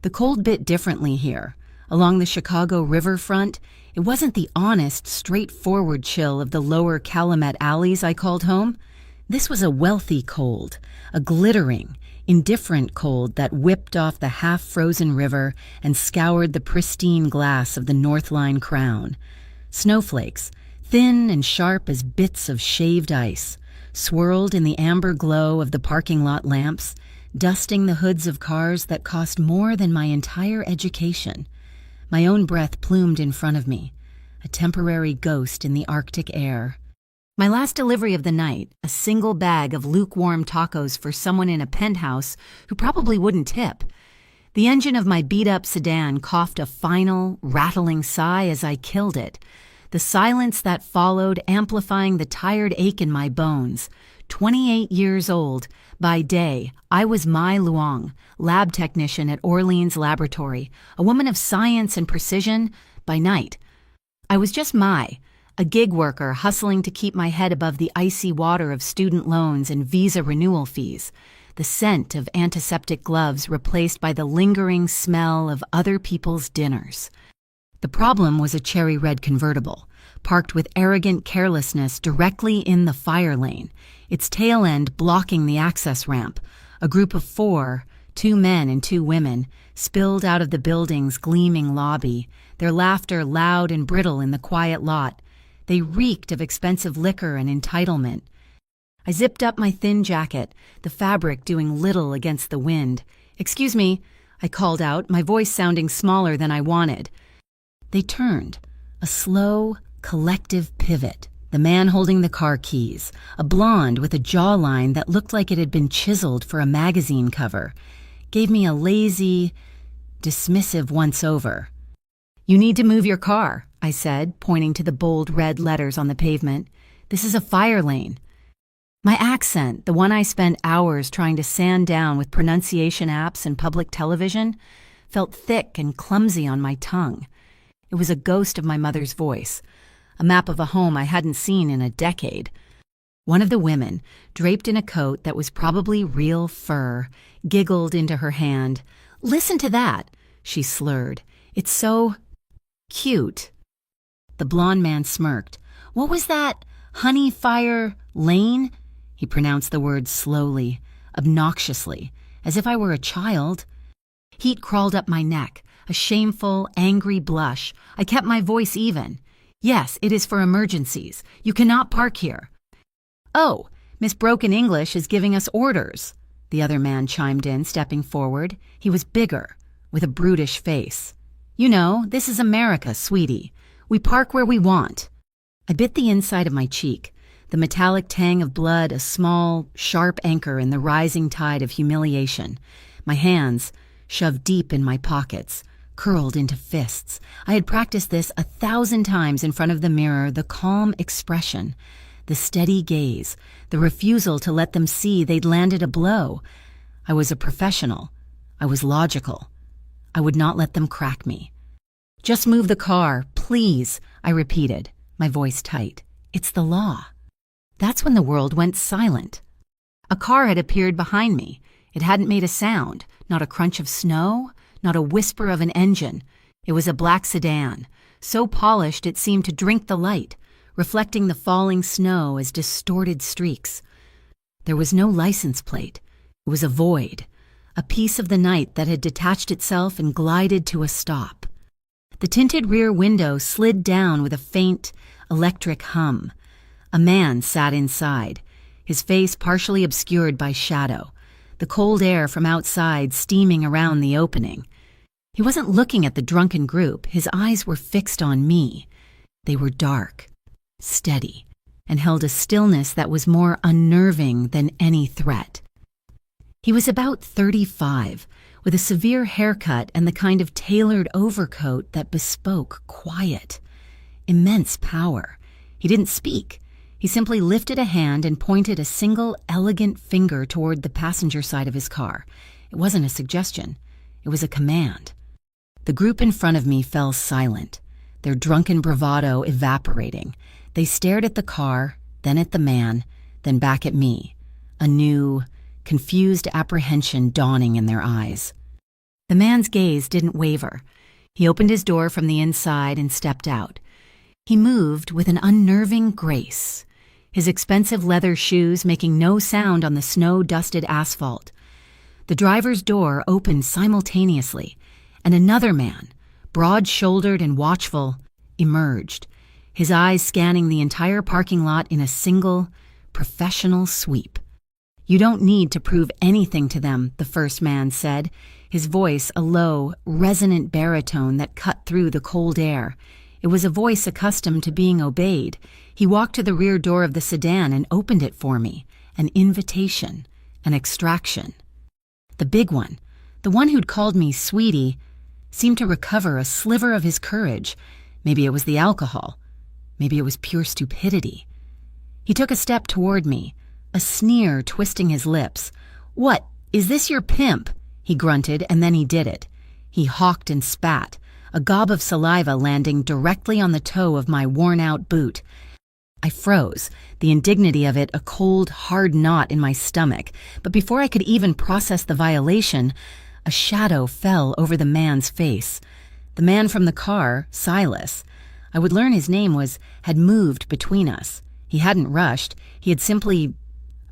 The cold bit differently here. Along the Chicago riverfront, it wasn't the honest, straightforward chill of the lower Calumet alleys I called home. This was a wealthy cold, a glittering, indifferent cold that whipped off the half-frozen river and scoured the pristine glass of the Northline Crown. Snowflakes, thin and sharp as bits of shaved ice, swirled in the amber glow of the parking lot lamps, dusting the hoods of cars that cost more than my entire education. My own breath plumed in front of me, a temporary ghost in the Arctic air. My last delivery of the night, a single bag of lukewarm tacos for someone in a penthouse who probably wouldn't tip. The engine of my beat-up sedan coughed a final, rattling sigh as I killed it, the silence that followed amplifying the tired ache in my bones. 28 years old. By day, I was Mai Luong, lab technician at Orleans Laboratory, a woman of science and precision. By night, I was just Mai, a gig worker hustling to keep my head above the icy water of student loans and visa renewal fees, the scent of antiseptic gloves replaced by the lingering smell of other people's dinners. The problem was a cherry red convertible, parked with arrogant carelessness directly in the fire lane, its tail end blocking the access ramp. A group of 4, 2 men and 2 women, spilled out of the building's gleaming lobby, their laughter loud and brittle in the quiet lot. They reeked of expensive liquor and entitlement. I zipped up my thin jacket, the fabric doing little against the wind. "Excuse me," I called out, my voice sounding smaller than I wanted. They turned, a slow, collective pivot, the man holding the car keys, a blonde with a jawline that looked like it had been chiseled for a magazine cover, gave me a lazy, dismissive once-over. "You need to move your car," I said, pointing to the bold red letters on the pavement. "This is a fire lane." My accent, the one I spent hours trying to sand down with pronunciation apps and public television, felt thick and clumsy on my tongue. It was a ghost of my mother's voice, a map of a home I hadn't seen in a decade. One of the women, draped in a coat that was probably real fur, giggled into her hand. "Listen to that," she slurred. "It's so cute." The blond man smirked. "What was that? Honey Fire Lane?" He pronounced the word slowly, obnoxiously, as if I were a child. Heat crawled up my neck, a shameful, angry blush. I kept my voice even. "Yes, it is for emergencies. You cannot park here." "Oh, Miss Broken English is giving us orders," the other man chimed in, stepping forward. He was bigger, with a brutish face. "You know, this is America, sweetie. We park where we want." I bit the inside of my cheek, the metallic tang of blood a small, sharp anchor in the rising tide of humiliation. My hands, shoved deep in my pockets, curled into fists. I had practiced this 1,000 times in front of the mirror, the calm expression, the steady gaze, the refusal to let them see they'd landed a blow. I was a professional. I was logical. I would not let them crack me. "Just move the car, please," I repeated, my voice tight. "It's the law." That's when the world went silent. A car had appeared behind me. It hadn't made a sound, not a crunch of snow, not a whisper of an engine. It was a black sedan, so polished it seemed to drink the light, reflecting the falling snow as distorted streaks. There was no license plate. It was a void, a piece of the night that had detached itself and glided to a stop. The tinted rear window slid down with a faint, electric hum. A man sat inside, his face partially obscured by shadow, the cold air from outside steaming around the opening. He wasn't looking at the drunken group. His eyes were fixed on me. They were dark, steady, and held a stillness that was more unnerving than any threat. He was about 35, with a severe haircut and the kind of tailored overcoat that bespoke quiet, immense power. He didn't speak. He simply lifted a hand and pointed a single elegant finger toward the passenger side of his car. It wasn't a suggestion. It was a command. The group in front of me fell silent, their drunken bravado evaporating. They stared at the car, then at the man, then back at me, a new, confused apprehension dawning in their eyes. The man's gaze didn't waver. He opened his door from the inside and stepped out. He moved with an unnerving grace, his expensive leather shoes making no sound on the snow-dusted asphalt. The driver's door opened simultaneously, and another man, broad-shouldered and watchful, emerged, his eyes scanning the entire parking lot in a single, professional sweep. "You don't need to prove anything to them," the first man said, his voice a low, resonant baritone that cut through the cold air. It was a voice accustomed to being obeyed. He walked to the rear door of the sedan and opened it for me, an invitation, an extraction. The big one, the one who'd called me sweetie, seemed to recover a sliver of his courage. Maybe it was the alcohol. Maybe it was pure stupidity. He took a step toward me, a sneer twisting his lips. "What, is this your pimp?" he grunted, and then he did it. He hawked and spat, a gob of saliva landing directly on the toe of my worn-out boot. I froze, the indignity of it a cold, hard knot in my stomach, but before I could even process the violation, a shadow fell over the man's face. The man from the car, Silas, I would learn his name had moved between us. He hadn't rushed, he had simply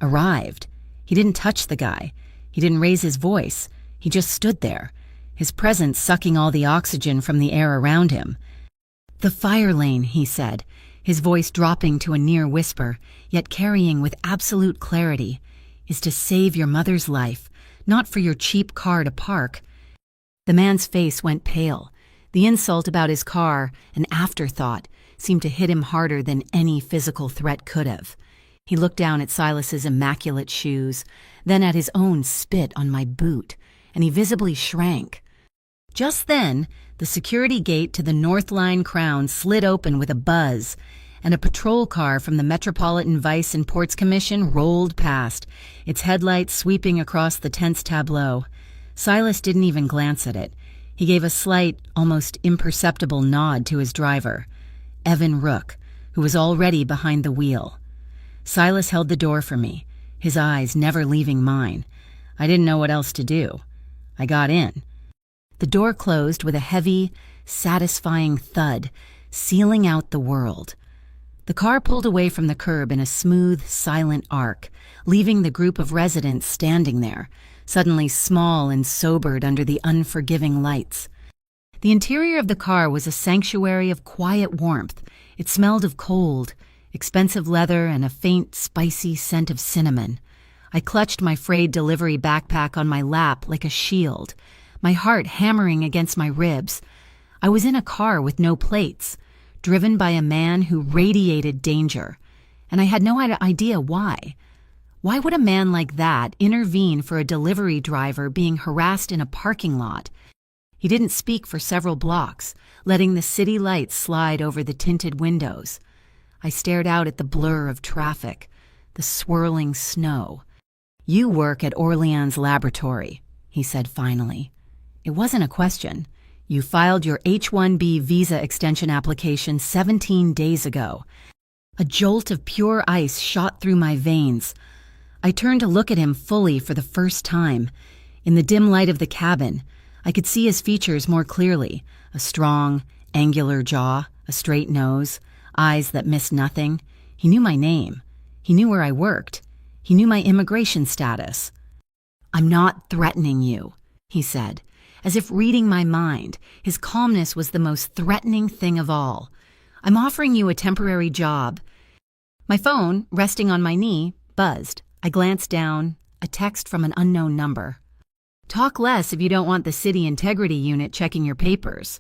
arrived. He didn't touch the guy. He didn't raise his voice. He just stood there, his presence sucking all the oxygen from the air around him. "The fire lane," he said, his voice dropping to a near whisper, yet carrying with absolute clarity, "is to save your mother's life, not for your cheap car to park." The man's face went pale. The insult about his car, an afterthought, seemed to hit him harder than any physical threat could have. He looked down at Silas's immaculate shoes, then at his own spit on my boot, and he visibly shrank. Just then, the security gate to the North Line Crown slid open with a buzz, and a patrol car from the Metropolitan Vice and Ports Commission rolled past, its headlights sweeping across the tense tableau. Silas didn't even glance at it. He gave a slight, almost imperceptible nod to his driver, Evan Rook, who was already behind the wheel. Silas held the door for me, his eyes never leaving mine. I didn't know what else to do. I got in. The door closed with a heavy, satisfying thud, sealing out the world. The car pulled away from the curb in a smooth, silent arc, leaving the group of residents standing there, suddenly small and sobered under the unforgiving lights. The interior of the car was a sanctuary of quiet warmth. It smelled of cold, expensive leather, and a faint, spicy scent of cinnamon. I clutched my frayed delivery backpack on my lap like a shield, my heart hammering against my ribs. I was in a car with no plates, driven by a man who radiated danger, and I had no idea why. Why would a man like that intervene for a delivery driver being harassed in a parking lot? He didn't speak for several blocks, letting the city lights slide over the tinted windows. I stared out at the blur of traffic, the swirling snow. "You work at Orleans Laboratory," he said finally. It wasn't a question. "You filed your H-1B visa extension application 17 days ago." A jolt of pure ice shot through my veins. I turned to look at him fully for the first time. In the dim light of the cabin, I could see his features more clearly, a strong, angular jaw, a straight nose, eyes that missed nothing. He knew my name. He knew where I worked. He knew my immigration status. "I'm not threatening you," he said, as if reading my mind. His calmness was the most threatening thing of all. "I'm offering you a temporary job." My phone, resting on my knee, buzzed. I glanced down, a text from an unknown number. "Talk less if you don't want the City Integrity Unit checking your papers."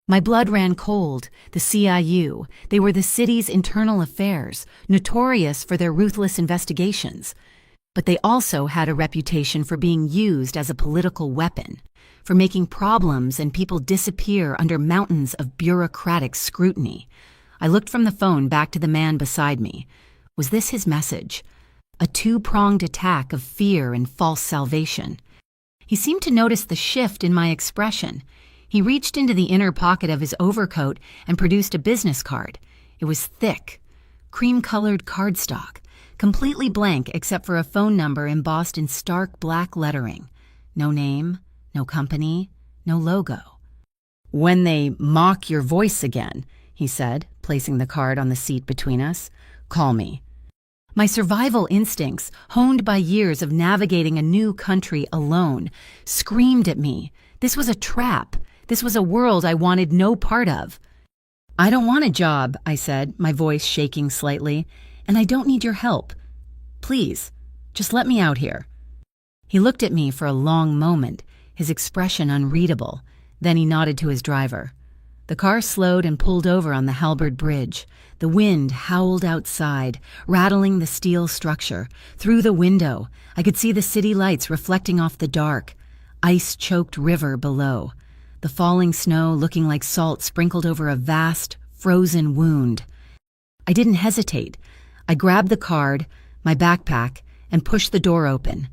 My blood ran cold. The CIU, they were the city's internal affairs, notorious for their ruthless investigations. But they also had a reputation for being used as a political weapon, for making problems and people disappear under mountains of bureaucratic scrutiny. I looked from the phone back to the man beside me. Was this his message? A two-pronged attack of fear and false salvation. He seemed to notice the shift in my expression. He reached into the inner pocket of his overcoat and produced a business card. It was thick, cream-colored cardstock, completely blank except for a phone number embossed in stark black lettering. No name, no company, no logo. "When they mock your voice again," he said, placing the card on the seat between us, "call me." My survival instincts, honed by years of navigating a new country alone, screamed at me. This was a trap. This was a world I wanted no part of. "I don't want a job," I said, my voice shaking slightly, "and I don't need your help. Please, just let me out here." He looked at me for a long moment, his expression unreadable. Then he nodded to his driver. The car slowed and pulled over on the Halberd Bridge. The wind howled outside, rattling the steel structure. Through the window, I could see the city lights reflecting off the dark, ice-choked river below, the falling snow looking like salt sprinkled over a vast, frozen wound. I didn't hesitate. I grabbed the card, my backpack, and pushed the door open.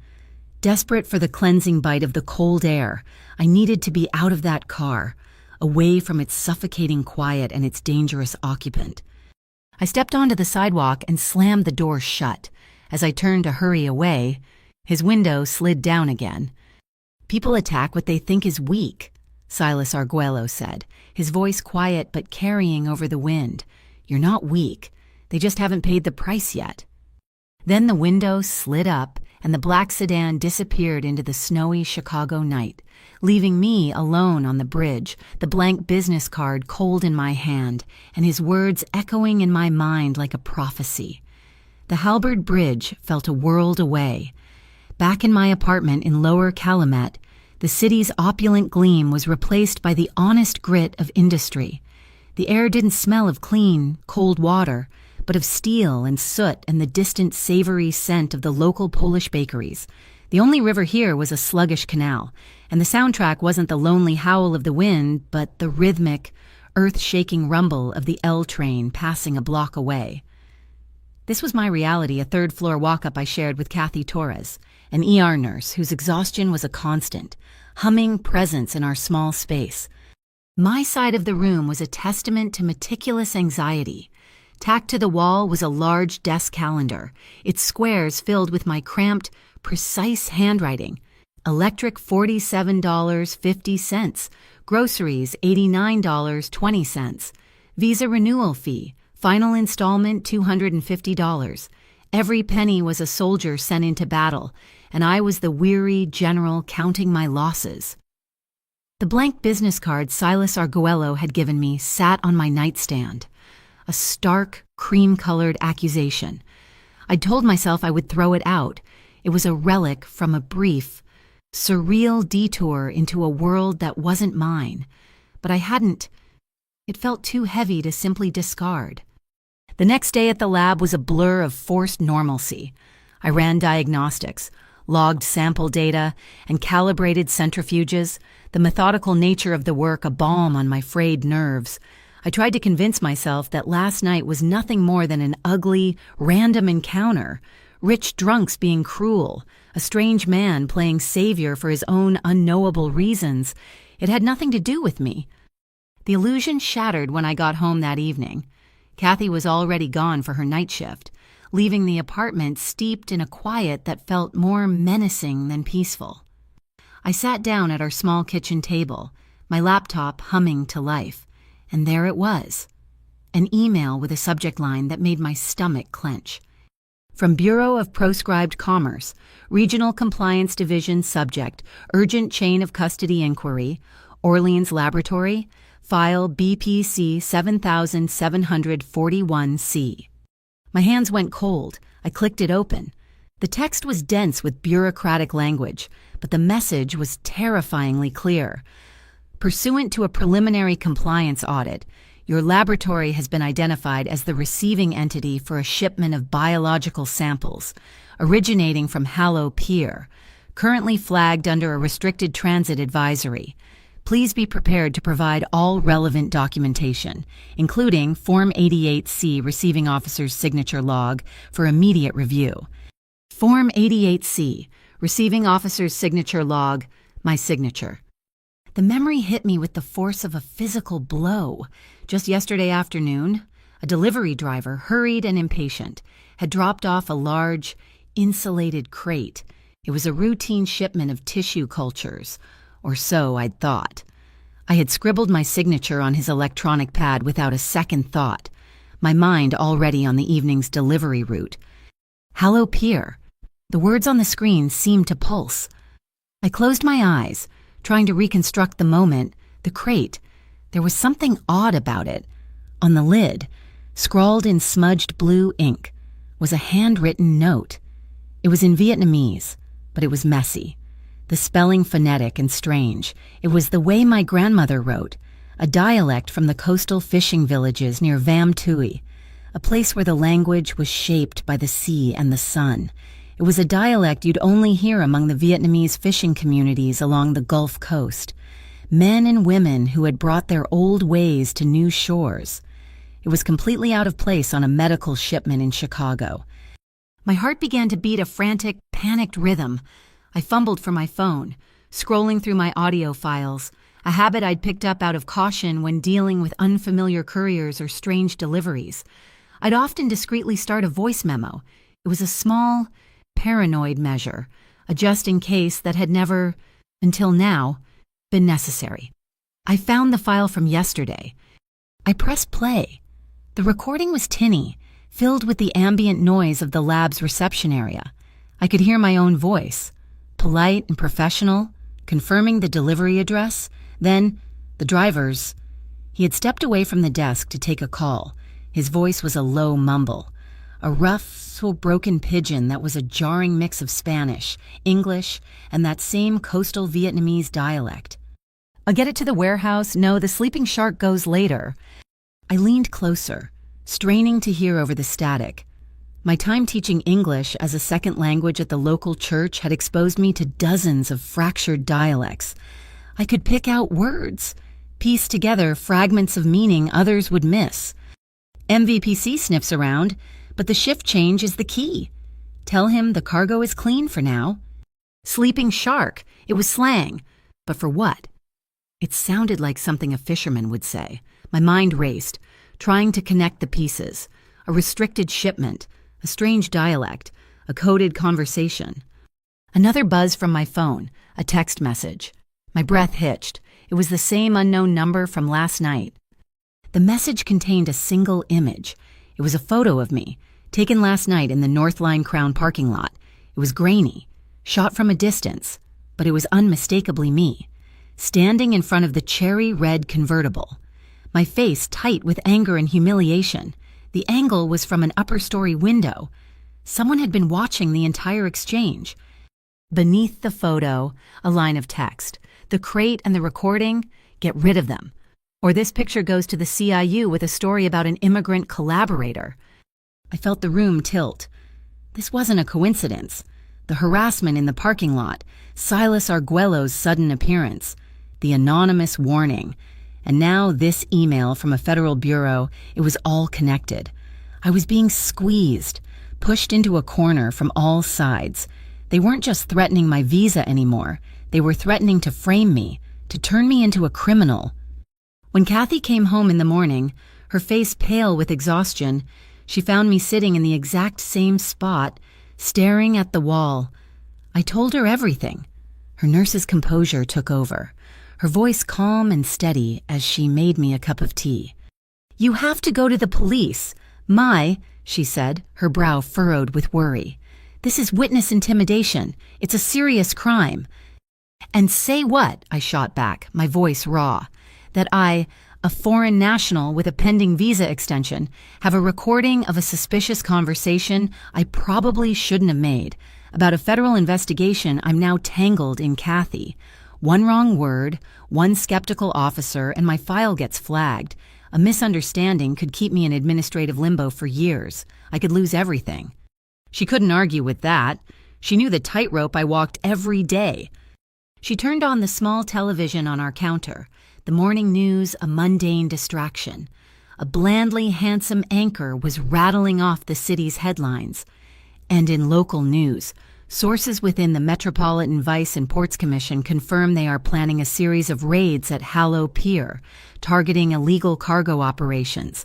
Desperate for the cleansing bite of the cold air, I needed to be out of that car, away from its suffocating quiet and its dangerous occupant. I stepped onto the sidewalk and slammed the door shut. As I turned to hurry away, his window slid down again. "People attack what they think is weak," Silas Arguello said, his voice quiet but carrying over the wind. "You're not weak. They just haven't paid the price yet." Then the window slid up, and the black sedan disappeared into the snowy Chicago night, leaving me alone on the bridge, the blank business card cold in my hand, and his words echoing in my mind like a prophecy. The Halberd Bridge felt a world away. Back in my apartment in Lower Calumet, the city's opulent gleam was replaced by the honest grit of industry. The air didn't smell of clean, cold water, but of steel and soot and the distant savory scent of the local Polish bakeries. The only river here was a sluggish canal, and the soundtrack wasn't the lonely howl of the wind, but the rhythmic, earth-shaking rumble of the L train passing a block away. This was my reality, a third-floor walk-up I shared with Kathy Torres, an ER nurse whose exhaustion was a constant, humming presence in our small space. My side of the room was a testament to meticulous anxiety. Tacked to the wall was a large desk calendar, its squares filled with my cramped, precise handwriting. Electric $47.50, groceries $89.20, Visa renewal fee, final installment $250. Every penny was a soldier sent into battle, and I was the weary general counting my losses. The blank business card Silas Arguello had given me sat on my nightstand. A stark, cream-colored accusation. I'd told myself I would throw it out. It was a relic from a brief, surreal detour into a world that wasn't mine. But I hadn't. It felt too heavy to simply discard. The next day at the lab was a blur of forced normalcy. I ran diagnostics, logged sample data, and calibrated centrifuges, the methodical nature of the work a balm on my frayed nerves. I tried to convince myself that last night was nothing more than an ugly, random encounter, rich drunks being cruel, a strange man playing savior for his own unknowable reasons. It had nothing to do with me. The illusion shattered when I got home that evening. Kathy was already gone for her night shift, leaving the apartment steeped in a quiet that felt more menacing than peaceful. I sat down at our small kitchen table, my laptop humming to life. And there it was, an email with a subject line that made my stomach clench. From Bureau of Proscribed Commerce, Regional Compliance Division subject, Urgent Chain of Custody Inquiry, Orleans Laboratory, File BPC 7741C. My hands went cold. I clicked it open. The text was dense with bureaucratic language, but the message was terrifyingly clear. Pursuant to a preliminary compliance audit, your laboratory has been identified as the receiving entity for a shipment of biological samples originating from Hallow Pier, currently flagged under a restricted transit advisory. Please be prepared to provide all relevant documentation, including Form 88C Receiving Officer's Signature Log, for immediate review. Form 88C, Receiving Officer's Signature Log, my signature. The memory hit me with the force of a physical blow. Just yesterday afternoon, a delivery driver, hurried and impatient, had dropped off a large, insulated crate. It was a routine shipment of tissue cultures, or so I'd thought. I had scribbled my signature on his electronic pad without a second thought, my mind already on the evening's delivery route. Hallow Pier. The words on the screen seemed to pulse. I closed my eyes, trying to reconstruct the moment. The crate. There was something odd about it. On the lid, scrawled in smudged blue ink, was a handwritten note. It was in Vietnamese, but it was messy. The spelling phonetic and strange. It was the way my grandmother wrote, a dialect from the coastal fishing villages near Vam Tui, a place where the language was shaped by the sea and the sun. It was a dialect you'd only hear among the Vietnamese fishing communities along the Gulf Coast. Men and women who had brought their old ways to new shores. It was completely out of place on a medical shipment in Chicago. My heart began to beat a frantic, panicked rhythm. I fumbled for my phone, scrolling through my audio files, a habit I'd picked up out of caution when dealing with unfamiliar couriers or strange deliveries. I'd often discreetly start a voice memo. It was a small, paranoid measure, a just in case that had never, until now, been necessary. I found the file from yesterday. I pressed play. The recording was tinny, filled with the ambient noise of the lab's reception area. I could hear my own voice, polite and professional, confirming the delivery address, then the driver's. He had stepped away from the desk to take a call. His voice was a low mumble, a rough, broken pidgin that was a jarring mix of Spanish, English, and that same coastal Vietnamese dialect. "I'll get it to the warehouse. No, the sleeping shark goes later." I leaned closer, straining to hear over the static. My time teaching English as a second language at the local church had exposed me to dozens of fractured dialects. I could pick out words, piece together fragments of meaning others would miss. MVPC sniffs around, but the shift change is the key. Tell him the cargo is clean for now. Sleeping shark, it was slang. But for what? It sounded like something a fisherman would say. My mind raced, trying to connect the pieces. A restricted shipment, a strange dialect, a coded conversation. Another buzz from my phone, a text message. My breath hitched. It was the same unknown number from last night. The message contained a single image. It was a photo of me, taken last night in the Northline Crown parking lot. It was grainy, shot from a distance, but it was unmistakably me, standing in front of the cherry red convertible. My face tight with anger and humiliation. The angle was from an upper-story window. Someone had been watching the entire exchange. Beneath the photo, a line of text. The crate and the recording, get rid of them. Or this picture goes to the CIU with a story about an immigrant collaborator. I felt the room tilt. This wasn't a coincidence. The harassment in the parking lot, Silas Arguello's sudden appearance, the anonymous warning, and now this email from a federal bureau, it was all connected. I was being squeezed, pushed into a corner from all sides. They weren't just threatening my visa anymore. They were threatening to frame me, to turn me into a criminal. When Kathy came home in the morning, her face pale with exhaustion, she found me sitting in the exact same spot, staring at the wall. I told her everything. Her nurse's composure took over, her voice calm and steady as she made me a cup of tea. "You have to go to the police. She said, her brow furrowed with worry. "This is witness intimidation. It's a serious crime." "And say what?" I shot back, my voice raw. "That I, a foreign national with a pending visa extension, have a recording of a suspicious conversation I probably shouldn't have made. About a federal investigation I'm now tangled in Kathy. One wrong word, one skeptical officer, and my file gets flagged. A misunderstanding could keep me in administrative limbo for years. I could lose everything." She couldn't argue with that. She knew the tightrope I walked every day. She turned on the small television on our counter, the morning news a mundane distraction. A blandly handsome anchor was rattling off the city's headlines. And in local news, sources within the Metropolitan Vice and Ports Commission confirm they are planning a series of raids at Hallow Pier, targeting illegal cargo operations.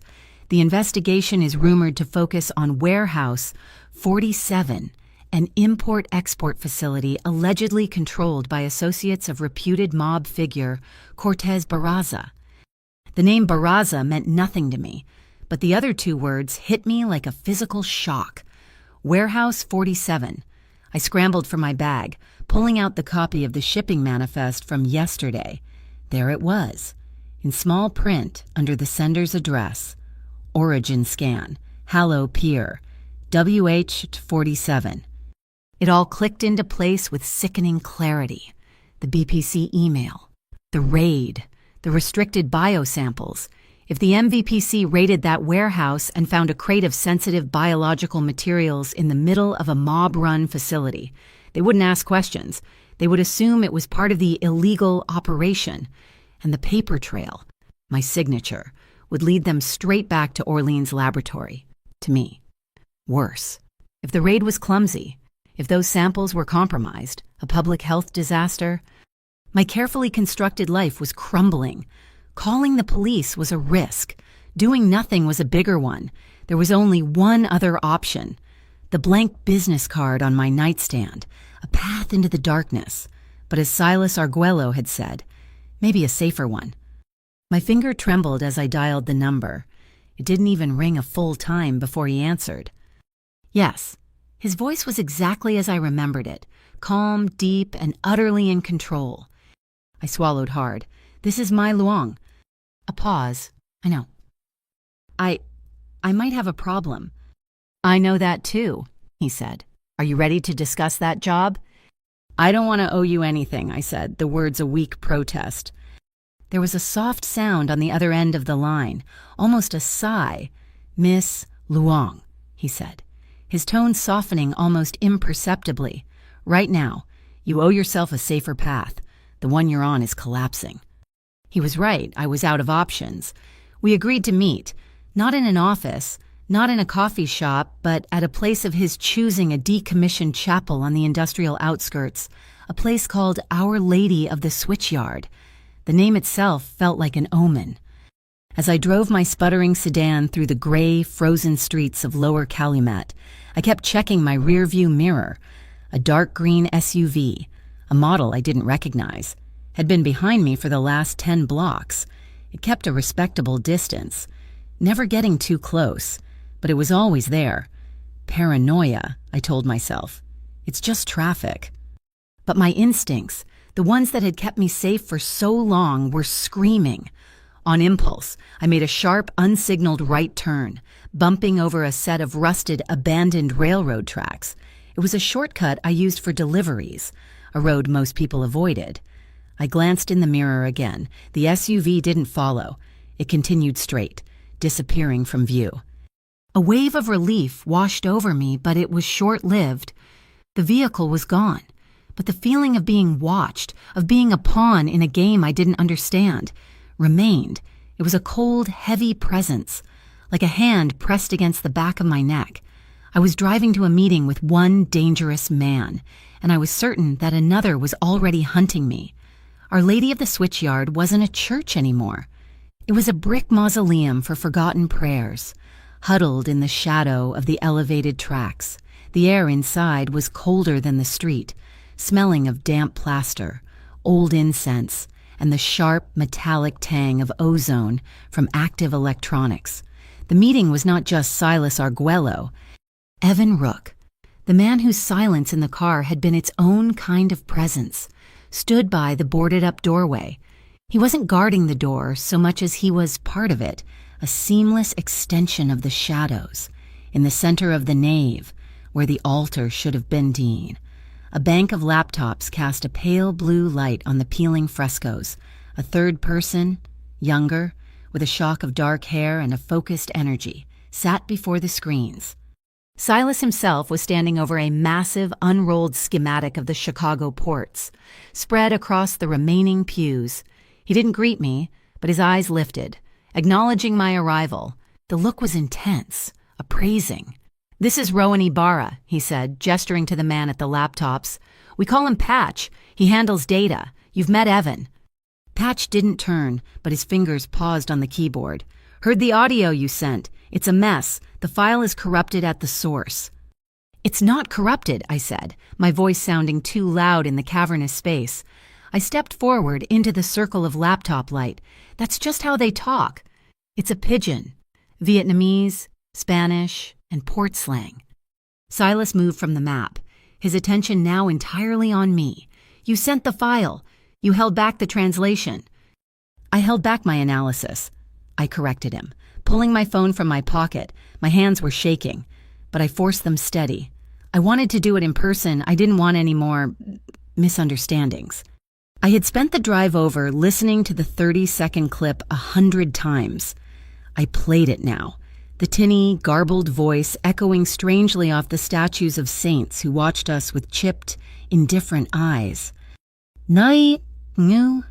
The investigation is rumored to focus on Warehouse 47 an import-export facility allegedly controlled by associates of reputed mob figure Cortez Barraza. The name Barraza meant nothing to me, but the other two words hit me like a physical shock. Warehouse 47. I scrambled for my bag, pulling out the copy of the shipping manifest from yesterday. There it was, in small print under the sender's address. Origin scan, Hallow Pier, WH47. It all clicked into place with sickening clarity. The BPC email, the raid, the restricted biosamples. If the MVPC raided that warehouse and found a crate of sensitive biological materials in the middle of a mob-run facility, they wouldn't ask questions. They would assume it was part of the illegal operation. And the paper trail, my signature, would lead them straight back to Orleans' laboratory, to me. Worse, if the raid was clumsy, if those samples were compromised, a public health disaster, my carefully constructed life was crumbling. Calling the police was a risk. Doing nothing was a bigger one. There was only one other option. The blank business card on my nightstand, a path into the darkness. But as Silas Arguello had said, maybe a safer one. My finger trembled as I dialed the number. It didn't even ring a full time before he answered. Yes, his voice was exactly as I remembered it, calm, deep, and utterly in control. I swallowed hard. This is Mai Luong. A pause. I know. I might have a problem. I know that too, he said. Are you ready to discuss that job? I don't want to owe you anything, I said, the words a weak protest. There was a soft sound on the other end of the line, almost a sigh. Miss Luong, he said, his tone softening almost imperceptibly. Right now, you owe yourself a safer path. The one you're on is collapsing. He was right. I was out of options. We agreed to meet, not in an office, not in a coffee shop, but at a place of his choosing, a decommissioned chapel on the industrial outskirts, a place called Our Lady of the Switchyard. The name itself felt like an omen. As I drove my sputtering sedan through the gray, frozen streets of Lower Calumet, I kept checking my rearview mirror. A dark green SUV, a model I didn't recognize, had been behind me for the last 10 blocks. It kept a respectable distance, never getting too close, but it was always there. Paranoia, I told myself. It's just traffic. But my instincts, the ones that had kept me safe for so long, were screaming. On impulse, I made a sharp, unsignaled right turn, bumping over a set of rusted, abandoned railroad tracks. It was a shortcut I used for deliveries, a road most people avoided. I glanced in the mirror again. The SUV didn't follow. It continued straight, disappearing from view. A wave of relief washed over me, but it was short-lived. The vehicle was gone, but the feeling of being watched, of being a pawn in a game I didn't understand, remained. It was a cold, heavy presence, like a hand pressed against the back of my neck. I was driving to a meeting with one dangerous man, and I was certain that another was already hunting me. Our Lady of the Switchyard wasn't a church anymore. It was a brick mausoleum for forgotten prayers, huddled in the shadow of the elevated tracks. The air inside was colder than the street, smelling of damp plaster, old incense, and the sharp, metallic tang of ozone from active electronics. The meeting was not just Silas Arguello. Evan Rook, the man whose silence in the car had been its own kind of presence, stood by the boarded-up doorway. He wasn't guarding the door so much as he was part of it, a seamless extension of the shadows. In the center of the nave, where the altar should have been Dean, a bank of laptops cast a pale blue light on the peeling frescoes. A third person, younger, with a shock of dark hair and a focused energy, sat before the screens. Silas himself was standing over a massive, unrolled schematic of the Chicago ports, spread across the remaining pews. He didn't greet me, but his eyes lifted, acknowledging my arrival. The look was intense, appraising. "This is Rowan Ibarra," he said, gesturing to the man at the laptops. "We call him Patch. He handles data. You've met Evan." Patch didn't turn, but his fingers paused on the keyboard. "Heard the audio you sent. It's a mess. The file is corrupted at the source." It's not corrupted, I said, my voice sounding too loud in the cavernous space. I stepped forward into the circle of laptop light. That's just how they talk. It's a pidgin. Vietnamese, Spanish, and port slang. Silas moved from the map, his attention now entirely on me. You sent the file. You held back the translation. I held back my analysis. I corrected him, pulling my phone from my pocket. My hands were shaking, but I forced them steady. I wanted to do it in person. I didn't want any more misunderstandings. I had spent the drive over listening to the 30-second clip 100 times. I played it now, the tinny, garbled voice echoing strangely off the statues of saints who watched us with chipped, indifferent eyes. Nai, nu,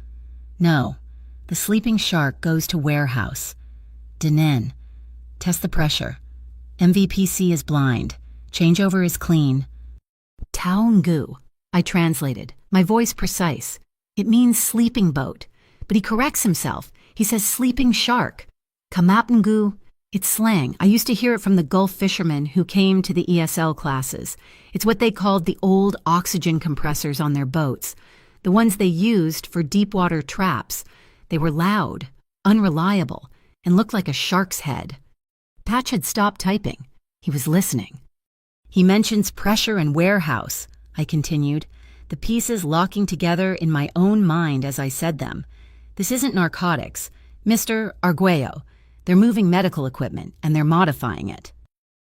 no. The sleeping shark goes to warehouse. Denen. Test the pressure. MVPC is blind. Changeover is clean. Taungu. I translated, my voice precise. It means sleeping boat. But he corrects himself. He says sleeping shark. Kamapungu. It's slang. I used to hear it from the Gulf fishermen who came to the ESL classes. It's what they called the old oxygen compressors on their boats. The ones they used for deep water traps. They were loud, unreliable, and looked like a shark's head. Patch had stopped typing. He was listening. He mentions pressure and warehouse, I continued, the pieces locking together in my own mind as I said them. This isn't narcotics. Mr. Arguello. They're moving medical equipment, and they're modifying it.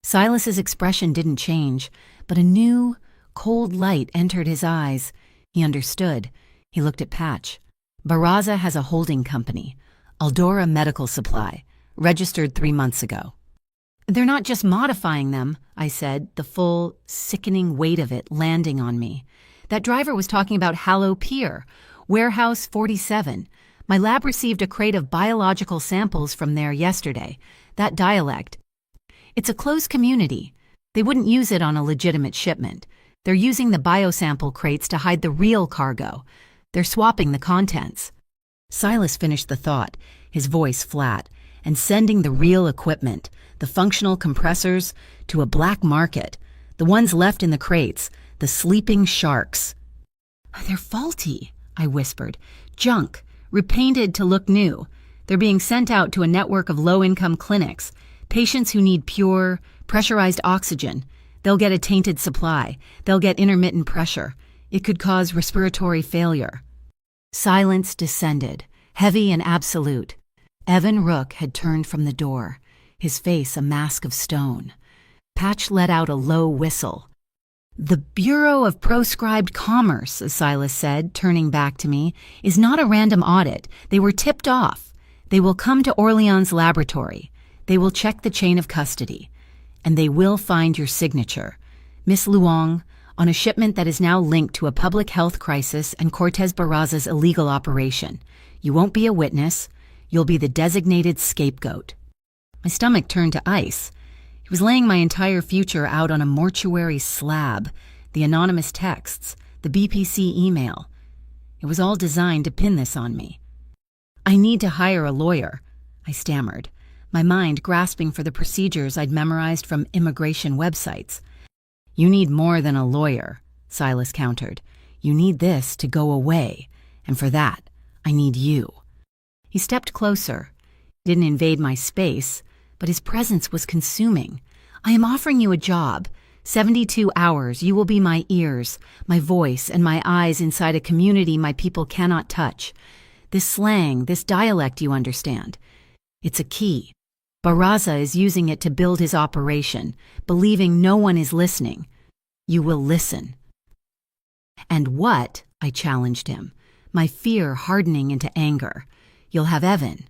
Silas's expression didn't change, but a new, cold light entered his eyes. He understood. He looked at Patch. Barraza has a holding company, Aldora Medical Supply, registered 3 months ago. They're not just modifying them, I said, the full, sickening weight of it landing on me. That driver was talking about Hallow Pier, Warehouse 47. My lab received a crate of biological samples from there yesterday. That dialect. It's a closed community. They wouldn't use it on a legitimate shipment. They're using the biosample crates to hide the real cargo. They're swapping the contents. Silas finished the thought, his voice flat, and sending the real equipment, the functional compressors, to a black market. The ones left in the crates, the sleeping sharks. They're faulty, I whispered. Junk, repainted to look new. They're being sent out to a network of low-income clinics, patients who need pure, pressurized oxygen. They'll get a tainted supply. They'll get intermittent pressure. It could cause respiratory failure. Silence descended, heavy and absolute. Evan Rook had turned from the door, his face a mask of stone. Patch let out a low whistle. The Bureau of Proscribed Commerce, as Silas said, turning back to me, is not a random audit. They were tipped off. They will come to Orleans Laboratory. They will check the chain of custody. And they will find your signature, Miss Luong, on a shipment that is now linked to a public health crisis and Cortez Barraza's illegal operation. You won't be a witness. You'll be the designated scapegoat. My stomach turned to ice. He was laying my entire future out on a mortuary slab, the anonymous texts, the BPC email. It was all designed to pin this on me. I need to hire a lawyer, I stammered, my mind grasping for the procedures I'd memorized from immigration websites. You need more than a lawyer, Silas countered. You need this to go away, and for that, I need you. He stepped closer, didn't invade my space, but his presence was consuming. I am offering you a job. 72 hours, you will be my ears, my voice, and my eyes inside a community my people cannot touch. This slang, this dialect you understand. It's a key. Barraza is using it to build his operation, believing no one is listening. You will listen. And what? I challenged him, my fear hardening into anger. You'll have Evan.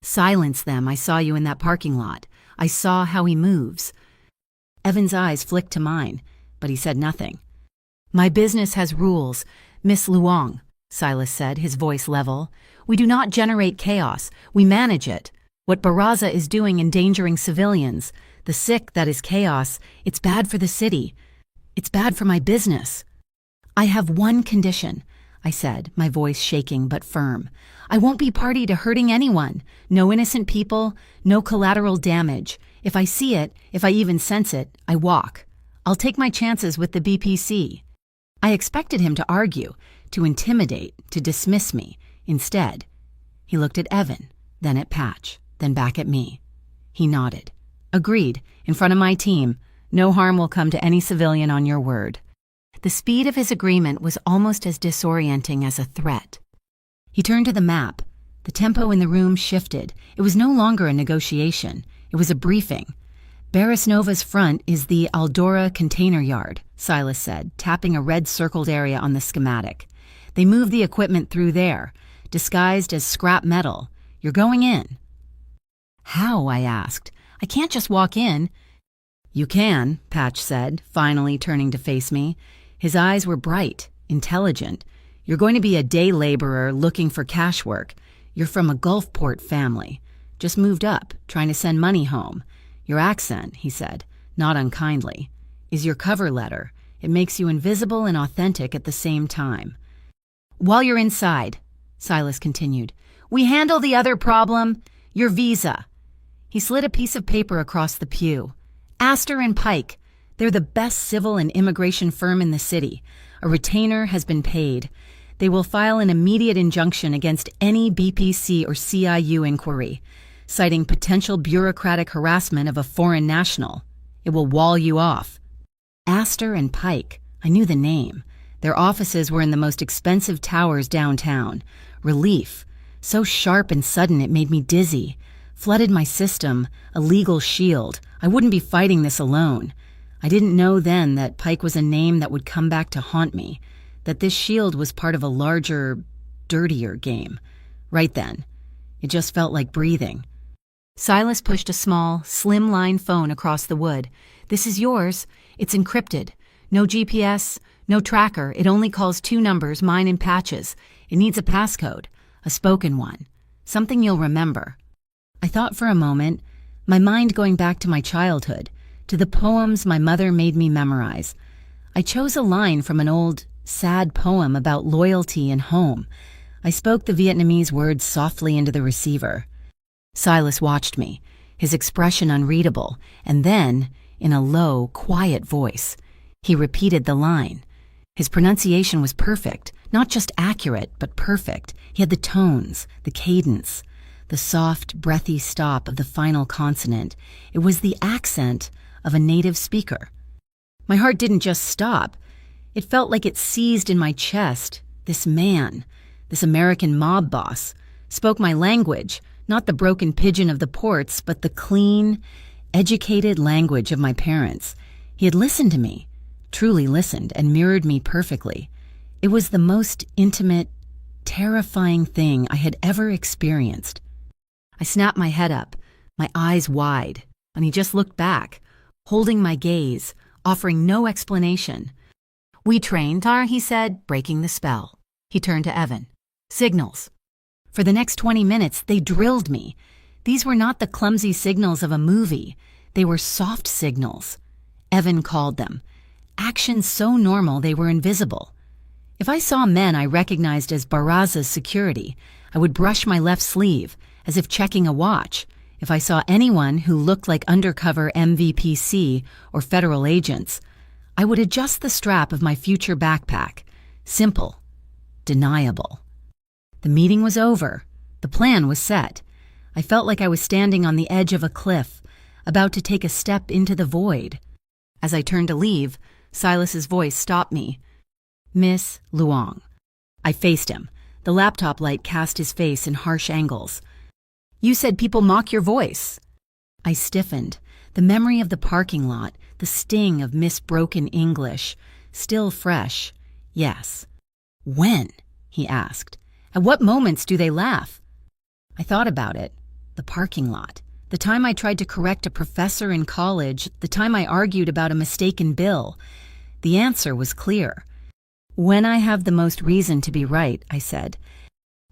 Silence them. I saw you in that parking lot. I saw how he moves. Evan's eyes flicked to mine, but he said nothing. My business has rules, Miss Luong, Silas said, his voice level. We do not generate chaos. We manage it. What Barraza is doing endangering civilians, the sick, that is chaos. It's bad for the city. It's bad for my business. I have one condition, I said, my voice shaking but firm. I won't be party to hurting anyone. No innocent people, no collateral damage. If I see it, if I even sense it, I walk. I'll take my chances with the BPC. I expected him to argue, to intimidate, to dismiss me. Instead, he looked at Evan, then at Patch, then back at me. He nodded. Agreed, in front of my team. No harm will come to any civilian on your word. The speed of his agreement was almost as disorienting as a threat. He turned to the map. The tempo in the room shifted. It was no longer a negotiation. It was a briefing. Barris Nova's front is the Aldora container yard, Silas said, tapping a red circled area on the schematic. They move the equipment through there, disguised as scrap metal. You're going in. How? I asked. I can't just walk in. You can, Patch said, finally turning to face me. His eyes were bright, intelligent. You're going to be a day laborer looking for cash work. You're from a Gulfport family. Just moved up, trying to send money home. Your accent, he said, not unkindly, is your cover letter. It makes you invisible and authentic at the same time. While you're inside, Silas continued, we handle the other problem, your visa. He slid a piece of paper across the pew. Astor and Pike. They're the best civil and immigration firm in the city. A retainer has been paid. They will file an immediate injunction against any BPC or CIU inquiry, citing potential bureaucratic harassment of a foreign national. It will wall you off. Astor and Pike. I knew the name. Their offices were in the most expensive towers downtown. Relief. So sharp and sudden it made me dizzy. Flooded my system, a legal shield. I wouldn't be fighting this alone. I didn't know then that Pike was a name that would come back to haunt me, that this shield was part of a larger, dirtier game. Right then, it just felt like breathing. Silas pushed a small, slim-line phone across the wood. This is yours. It's encrypted. No GPS, no tracker. It only calls 2 numbers, mine and Patch's. It needs a passcode, a spoken one, something you'll remember. I thought for a moment, my mind going back to my childhood, to the poems my mother made me memorize. I chose a line from an old, sad poem about loyalty and home. I spoke the Vietnamese words softly into the receiver. Silas watched me, his expression unreadable, and then, in a low, quiet voice, he repeated the line. His pronunciation was perfect, not just accurate, but perfect. He had the tones, the cadence, the soft, breathy stop of the final consonant. It was the accent of a native speaker. My heart didn't just stop. It felt like it seized in my chest. This man, this American mob boss, spoke my language, not the broken pidgin of the ports, but the clean, educated language of my parents. He had listened to me, truly listened, and mirrored me perfectly. It was the most intimate, terrifying thing I had ever experienced. I snapped my head up, my eyes wide, and he just looked back, holding my gaze, offering no explanation. We trained, Tar, he said, breaking the spell. He turned to Evan. Signals. For the next 20 minutes, they drilled me. These were not the clumsy signals of a movie. They were soft signals. Evan called them. Actions so normal they were invisible. If I saw men I recognized as Barraza's security, I would brush my left sleeve, as if checking a watch. If I saw anyone who looked like undercover MVPC or federal agents, I would adjust the strap of my future backpack. Simple. Deniable. The meeting was over. The plan was set. I felt like I was standing on the edge of a cliff, about to take a step into the void. As I turned to leave, Silas's voice stopped me. Miss Luong. I faced him. The laptop light cast his face in harsh angles. You said people mock your voice. I stiffened. The memory of the parking lot, the sting of misbroken English, still fresh. Yes. When? He asked. At what moments do they laugh? I thought about it. The parking lot. The time I tried to correct a professor in college, the time I argued about a mistaken bill. The answer was clear. When I have the most reason to be right, I said.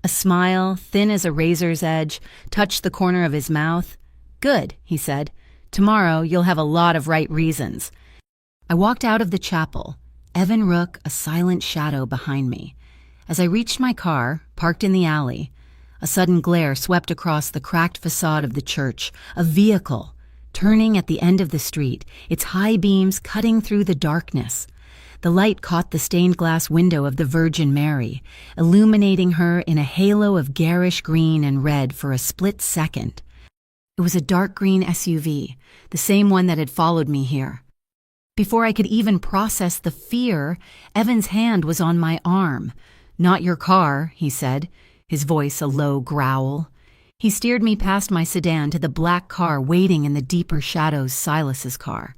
A smile, thin as a razor's edge, touched the corner of his mouth. Good, he said. Tomorrow you'll have a lot of right reasons. I walked out of the chapel, Evan Rook a silent shadow behind me. As I reached my car, parked in the alley, a sudden glare swept across the cracked facade of the church. A vehicle, turning at the end of the street, its high beams cutting through the darkness. The light caught the stained glass window of the Virgin Mary, illuminating her in a halo of garish green and red for a split second. It was a dark green SUV, the same one that had followed me here. Before I could even process the fear, Evan's hand was on my arm. "Not your car," he said, his voice a low growl. He steered me past my sedan to the black car waiting in the deeper shadows, Silas's car.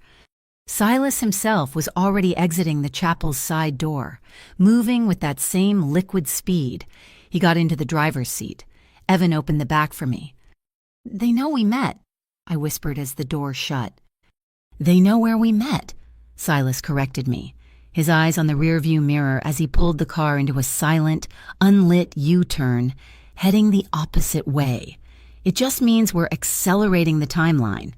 Silas himself was already exiting the chapel's side door, moving with that same liquid speed. He got into the driver's seat. Evan opened the back for me. "They know we met," I whispered as the door shut. "They know where we met," Silas corrected me, his eyes on the rearview mirror as he pulled the car into a silent, unlit U-turn, heading the opposite way. "It just means we're accelerating the timeline."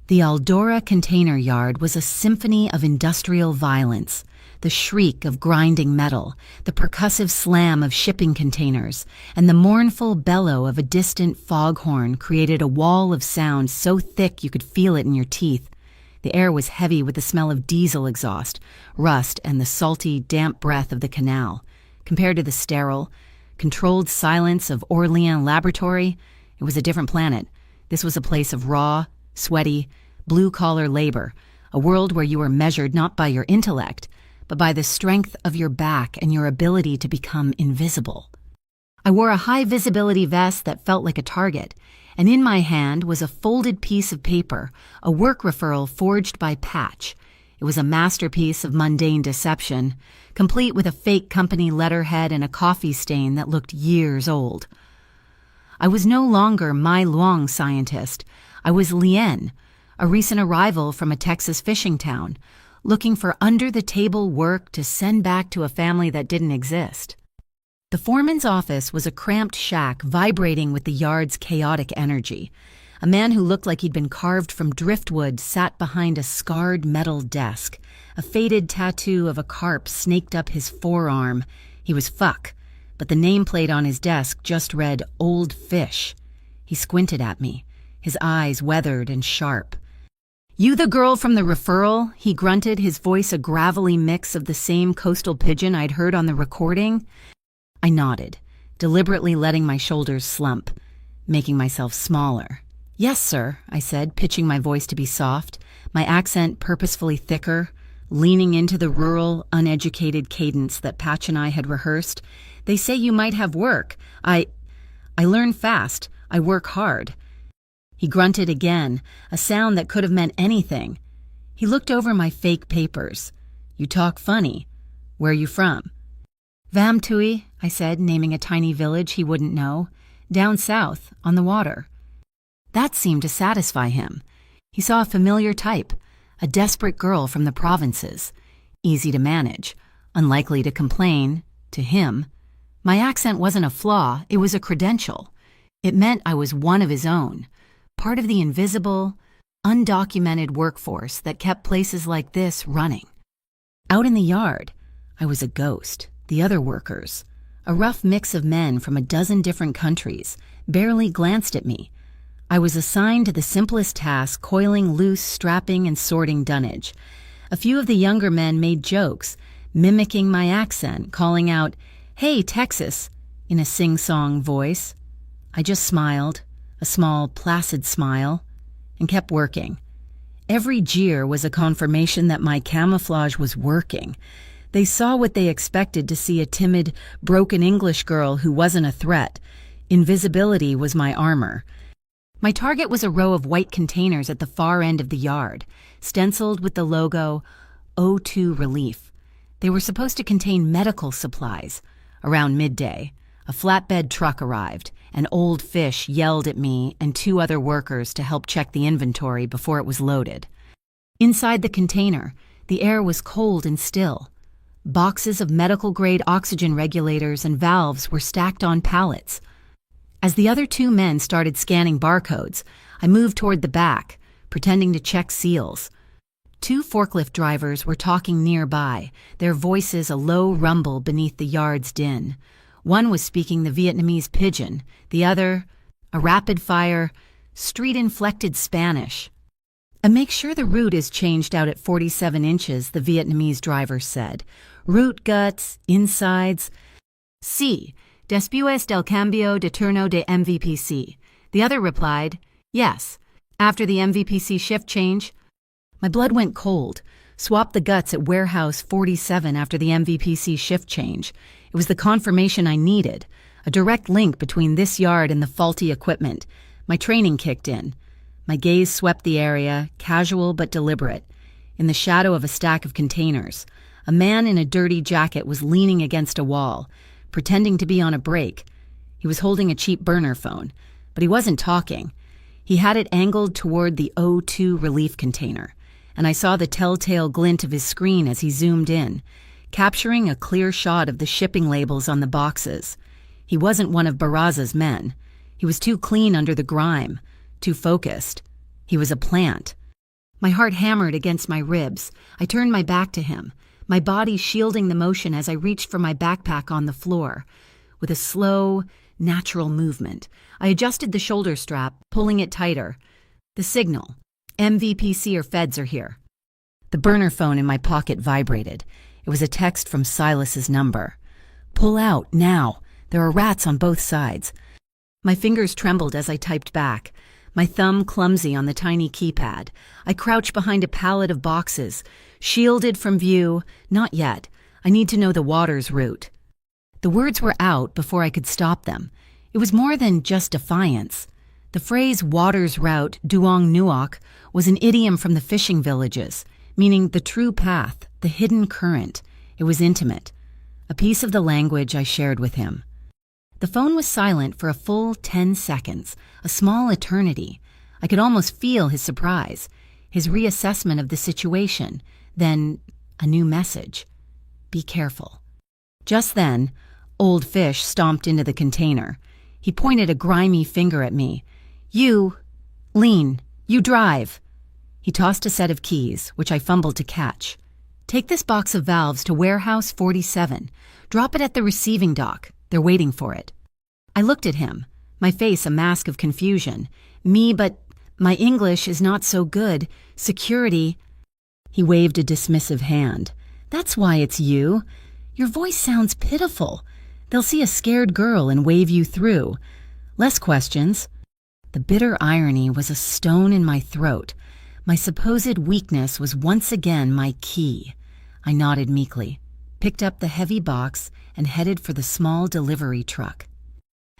The Aldora container yard was a symphony of industrial violence. The shriek of grinding metal, the percussive slam of shipping containers, and the mournful bellow of a distant foghorn created a wall of sound so thick you could feel it in your teeth. The air was heavy with the smell of diesel exhaust, rust, and the salty, damp breath of the canal. Compared to the sterile, controlled silence of Orleans Laboratory, it was a different planet. This was a place of raw, sweaty, blue-collar labor, a world where you were measured not by your intellect, but by the strength of your back and your ability to become invisible. I wore a high-visibility vest that felt like a target, and in my hand was a folded piece of paper, a work referral forged by Patch. It was a masterpiece of mundane deception, complete with a fake company letterhead and a coffee stain that looked years old. I was no longer Mai Luang scientist. I was Lien, a recent arrival from a Texas fishing town, looking for under-the-table work to send back to a family that didn't exist. The foreman's office was a cramped shack vibrating with the yard's chaotic energy. A man who looked like he'd been carved from driftwood sat behind a scarred metal desk. A faded tattoo of a carp snaked up his forearm. He was Fuck, but the nameplate on his desk just read Old Fish. He squinted at me, his eyes weathered and sharp. "You the girl from the referral?" he grunted, his voice a gravelly mix of the same coastal pigeon I'd heard on the recording. I nodded, deliberately letting my shoulders slump, making myself smaller. "Yes, sir," I said, pitching my voice to be soft, my accent purposefully thicker, leaning into the rural, uneducated cadence that Patch and I had rehearsed. "They say you might have work. I learn fast. I work hard." He grunted again, a sound that could have meant anything. He looked over my fake papers. "You talk funny. Where are you from?" "Vamtui," I said, naming a tiny village he wouldn't know. "Down south, on the water." That seemed to satisfy him. He saw a familiar type, a desperate girl from the provinces. Easy to manage, unlikely to complain, to him. My accent wasn't a flaw, it was a credential. It meant I was one of his own, part of the invisible, undocumented workforce that kept places like this running. Out in the yard, I was a ghost. The other workers, a rough mix of men from a dozen different countries, barely glanced at me. I was assigned to the simplest task, coiling loose, strapping, and sorting dunnage. A few of the younger men made jokes, mimicking my accent, calling out, "Hey, Texas," in a sing-song voice. I just smiled, a small, placid smile, and kept working. Every jeer was a confirmation that my camouflage was working. They saw what they expected to see: a timid, broken English girl who wasn't a threat. Invisibility was my armor. My target was a row of white containers at the far end of the yard, stenciled with the logo O2 Relief. They were supposed to contain medical supplies. Around midday, a flatbed truck arrived, and Old Fish yelled at me and two other workers to help check the inventory before it was loaded. Inside the container, the air was cold and still. Boxes of medical-grade oxygen regulators and valves were stacked on pallets. As the other two men started scanning barcodes, I moved toward the back, pretending to check seals. Two forklift drivers were talking nearby, their voices a low rumble beneath the yard's din. One was speaking the Vietnamese pidgin, the other, a rapid-fire, street-inflected Spanish. And make sure the route is changed out at 47 inches, the Vietnamese driver said. Root guts, insides. Sí, después del cambio de turno de MVPC. The other replied, yes, after the MVPC shift change. My blood went cold. Swapped the guts at warehouse 47 after the MVPC shift change. It was the confirmation I needed, a direct link between this yard and the faulty equipment. My training kicked in. My gaze swept the area, casual but deliberate. In the shadow of a stack of containers, a man in a dirty jacket was leaning against a wall, pretending to be on a break. He was holding a cheap burner phone, but he wasn't talking. He had it angled toward the O2 relief container, and I saw the telltale glint of his screen as he zoomed in, capturing a clear shot of the shipping labels on the boxes. He wasn't one of Barraza's men. He was too clean under the grime, too focused. He was a plant. My heart hammered against my ribs. I turned my back to him, my body shielding the motion as I reached for my backpack on the floor. With a slow, natural movement, I adjusted the shoulder strap, pulling it tighter. The signal. MVPC or feds are here. The burner phone in my pocket vibrated. It was a text from Silas's number. Pull out, now. There are rats on both sides. My fingers trembled as I typed back, my thumb clumsy on the tiny keypad. I crouched behind a pallet of boxes, shielded from view. Not yet. I need to know the water's route. The words were out before I could stop them. It was more than just defiance. The phrase water's route, duong nuoc, was an idiom from the fishing villages, meaning the true path, the hidden current. It was intimate. A piece of the language I shared with him. The phone was silent for a full 10 seconds, a small eternity. I could almost feel his surprise, his reassessment of the situation. Then, a new message. Be careful. Just then, Old Fish stomped into the container. He pointed a grimy finger at me. You, lean, you drive. He tossed a set of keys, which I fumbled to catch. Take this box of valves to warehouse 47. Drop it at the receiving dock. They're waiting for it. I looked at him, my face a mask of confusion. But my English is not so good. Security. He waved a dismissive hand. That's why it's you. Your voice sounds pitiful. They'll see a scared girl and wave you through. Less questions. The bitter irony was a stone in my throat. My supposed weakness was once again my key. I nodded meekly, picked up the heavy box, and headed for the small delivery truck.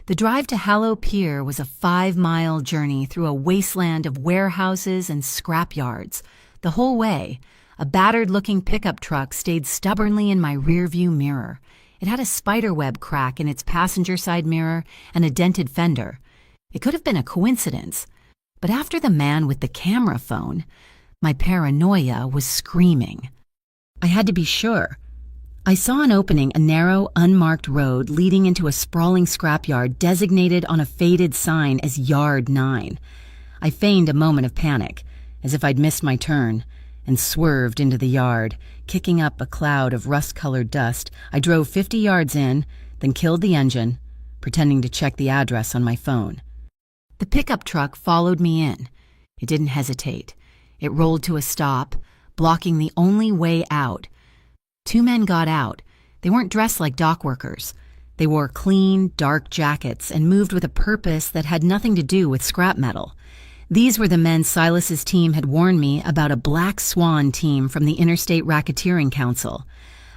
The drive to Hallow Pier was a 5-mile journey through a wasteland of warehouses and scrapyards. The whole way, a battered-looking pickup truck stayed stubbornly in my rearview mirror. It had a spiderweb crack in its passenger side mirror and a dented fender. It could have been a coincidence, but after the man with the camera phone, my paranoia was screaming. I had to be sure. I saw an opening, a narrow, unmarked road leading into a sprawling scrapyard designated on a faded sign as Yard 9. I feigned a moment of panic, as if I'd missed my turn, and swerved into the yard. Kicking up a cloud of rust-colored dust, I drove 50 yards in, then killed the engine, pretending to check the address on my phone. The pickup truck followed me in. It didn't hesitate. It rolled to a stop, blocking the only way out. 2 men got out. They weren't dressed like dock workers. They wore clean, dark jackets and moved with a purpose that had nothing to do with scrap metal. These were the men Silas's team had warned me about, a Black Swan team from the Interstate Racketeering Council.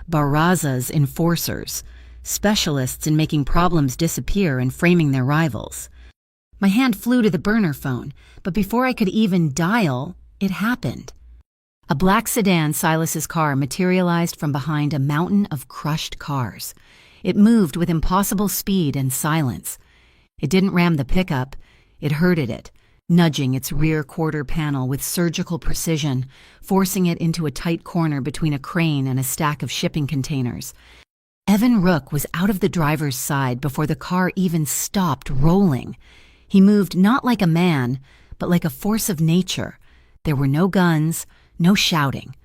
Barraza's enforcers, specialists in making problems disappear and framing their rivals. My hand flew to the burner phone, but before I could even dial, it happened. A black sedan, Silas's car, materialized from behind a mountain of crushed cars. It moved with impossible speed and silence. It didn't ram the pickup. It herded it, nudging its rear quarter panel with surgical precision, forcing it into a tight corner between a crane and a stack of shipping containers. Evan Rook was out of the driver's side before the car even stopped rolling. He moved not like a man, but like a force of nature. There were no guns, no shouting.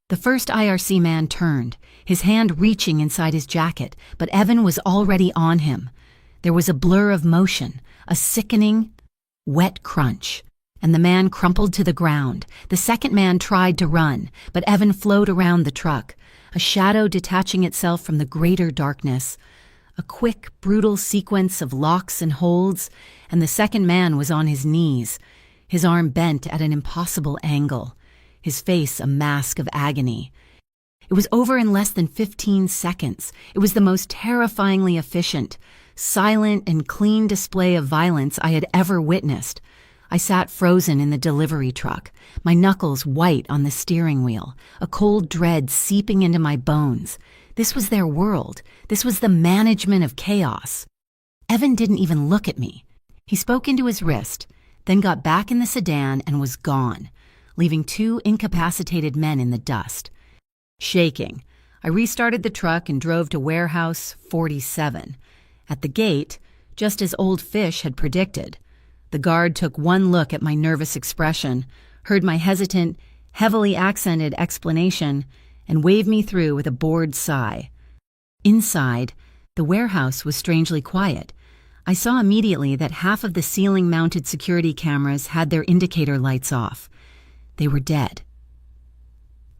The first IRC man turned, his hand reaching inside his jacket, but Evan was already on him. There was a blur of motion, a sickening, wet crunch. and the man crumpled to the ground. The second man tried to run, but Evan flowed around the truck, a shadow detaching itself from the greater darkness. A quick, brutal sequence of locks and holds, and the second man was on his knees, his arm bent at an impossible angle, his face a mask of agony. It was over in less than 15 seconds. It was the most terrifyingly efficient, silent and clean display of violence I had ever witnessed. I sat frozen in the delivery truck, my knuckles white on the steering wheel, a cold dread seeping into my bones. This was their world. This was the management of chaos. Evan didn't even look at me. He spoke into his wrist, then got back in the sedan and was gone, leaving two incapacitated men in the dust. Shaking, I restarted the truck and drove to warehouse 47. At the gate, just as Old Fish had predicted, the guard took one look at my nervous expression, heard my hesitant, heavily accented explanation, and waved me through with a bored sigh. Inside, the warehouse was strangely quiet. I saw immediately that half of the ceiling-mounted security cameras had their indicator lights off. They were dead.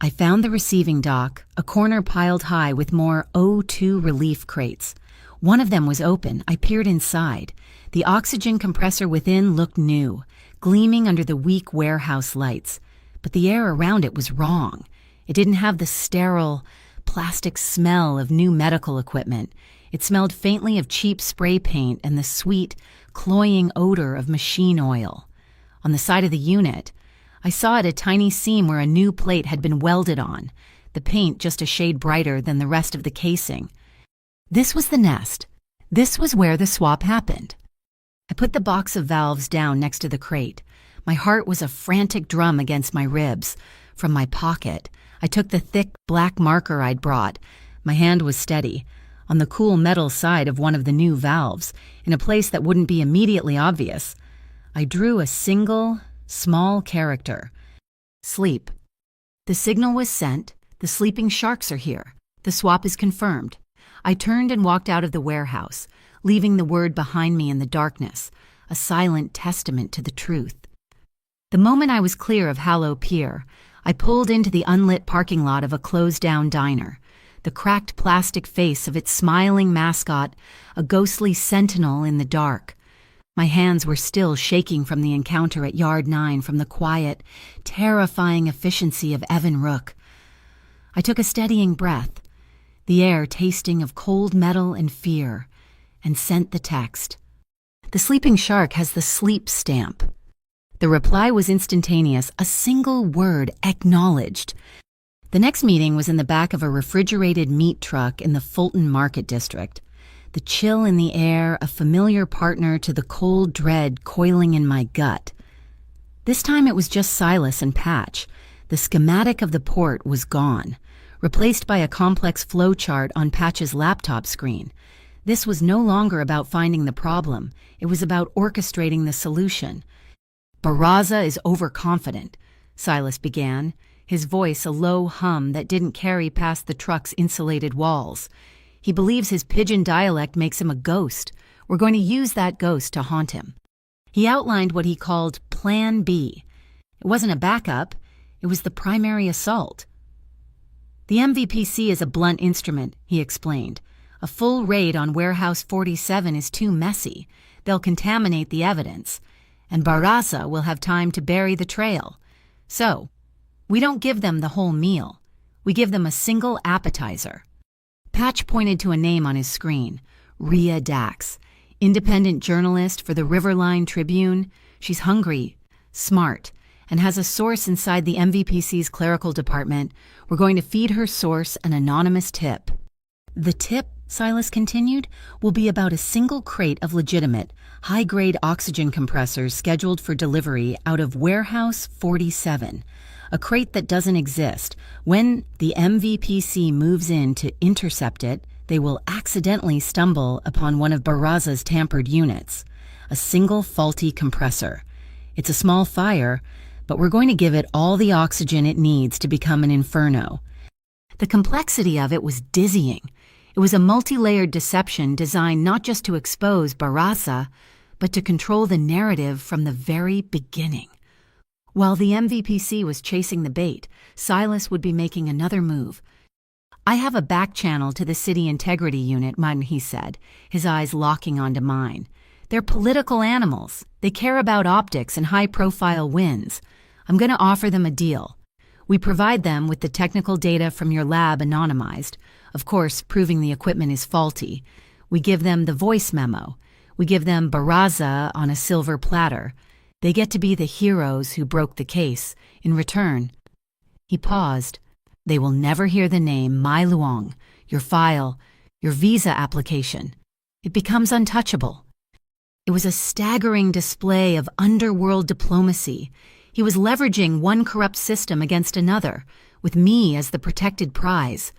I found the receiving dock, a corner piled high with more O2 relief crates. One of them was open. I peered inside. The oxygen compressor within looked new, gleaming under the weak warehouse lights. But the air around it was wrong. It didn't have the sterile, plastic smell of new medical equipment. It smelled faintly of cheap spray paint and the sweet, cloying odor of machine oil. On the side of the unit, I saw at a tiny seam where a new plate had been welded on, the paint just a shade brighter than the rest of the casing. This was the nest. This was where the swap happened. I put the box of valves down next to the crate. My heart was a frantic drum against my ribs. From my pocket, I took the thick black marker I'd brought. My hand was steady, on the cool metal side of one of the new valves, in a place that wouldn't be immediately obvious. I drew a single, small character. Sleep. The signal was sent. The sleeping sharks are here. The swap is confirmed. I turned and walked out of the warehouse, leaving the word behind me in the darkness, a silent testament to the truth. The moment I was clear of Hallow Pier, I pulled into the unlit parking lot of a closed-down diner, the cracked plastic face of its smiling mascot, a ghostly sentinel in the dark. My hands were still shaking from the encounter at Yard 9, from the quiet, terrifying efficiency of Evan Rook. I took a steadying breath, the air tasting of cold metal and fear, and sent the text. The sleeping shark has the sleep stamp. The reply was instantaneous, a single word, acknowledged. The next meeting was in the back of a refrigerated meat truck in the Fulton Market District. The chill in the air, a familiar partner to the cold dread coiling in my gut. This time it was just Silas and Patch. The schematic of the port was gone, replaced by a complex flowchart on Patch's laptop screen. This was no longer about finding the problem. It was about orchestrating the solution. "Barraza is overconfident," Silas began, his voice a low hum that didn't carry past the truck's insulated walls. "He believes his pidgin dialect makes him a ghost. We're going to use that ghost to haunt him." He outlined what he called Plan B. It wasn't a backup. It was the primary assault. "The MVPC is a blunt instrument," he explained. "A full raid on Warehouse 47 is too messy. They'll contaminate the evidence. And Barraza will have time to bury the trail. So, we don't give them the whole meal. We give them a single appetizer." Patch pointed to a name on his screen, Rhea Dax, independent journalist for the Riverline Tribune. She's hungry, smart, and has a source inside the MVPC's clerical department. We're going to feed her source an anonymous tip. "The tip," Silas continued, "will be about a single crate of legitimate, high-grade oxygen compressors scheduled for delivery out of Warehouse 47, a crate that doesn't exist. When the MVPC moves in to intercept it, they will accidentally stumble upon one of Barraza's tampered units, a single faulty compressor. It's a small fire, but we're going to give it all the oxygen it needs to become an inferno." The complexity of it was dizzying. It was a multi-layered deception designed not just to expose Barraza, but to control the narrative from the very beginning. While the MVPC was chasing the bait, Silas would be making another move. "I have a back channel to the City Integrity Unit," he said, his eyes locking onto mine. "They're political animals. They care about optics and high-profile wins. I'm going to offer them a deal. We provide them with the technical data from your lab anonymized, of course, proving the equipment is faulty. We give them the voice memo. We give them Barraza on a silver platter. They get to be the heroes who broke the case. In return..." He paused. "They will never hear the name Mai Luong, your file, your visa application. It becomes untouchable." It was a staggering display of underworld diplomacy. He was leveraging one corrupt system against another, with me as the protected prize.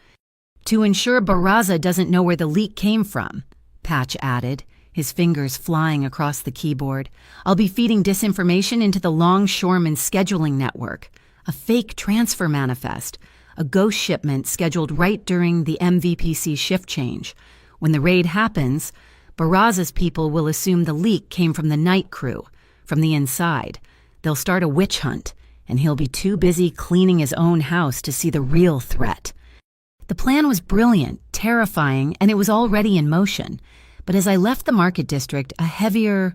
"To ensure Barraza doesn't know where the leak came from," Patch added, his fingers flying across the keyboard, "I'll be feeding disinformation into the Longshoreman scheduling network. A fake transfer manifest, a ghost shipment scheduled right during the MVPC shift change. When the raid happens, Barraza's people will assume the leak came from the night crew, from the inside. They'll start a witch hunt, and he'll be too busy cleaning his own house to see the real threat." The plan was brilliant, terrifying, and it was already in motion. But as I left the market district, a heavier,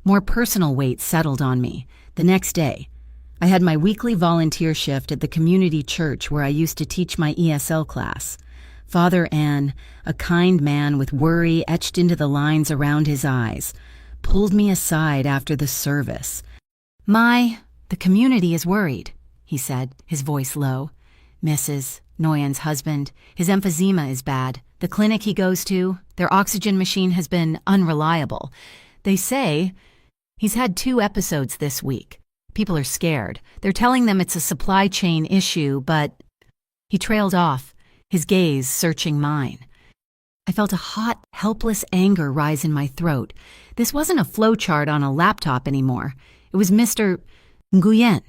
more personal weight settled on me. The next day, I had my weekly volunteer shift at the community church where I used to teach my ESL class. Father Ann, a kind man with worry etched into the lines around his eyes, pulled me aside after the service. "The community is worried," he said, his voice low. "Mrs. Nguyen's husband, his emphysema is bad. The clinic he goes to, their oxygen machine has been unreliable. They say he's had 2 episodes this week. People are scared. They're telling them it's a supply chain issue, but..." He trailed off, his gaze searching mine. I felt a hot, helpless anger rise in my throat. This wasn't a flowchart on a laptop anymore. It was Mr. Nguyen,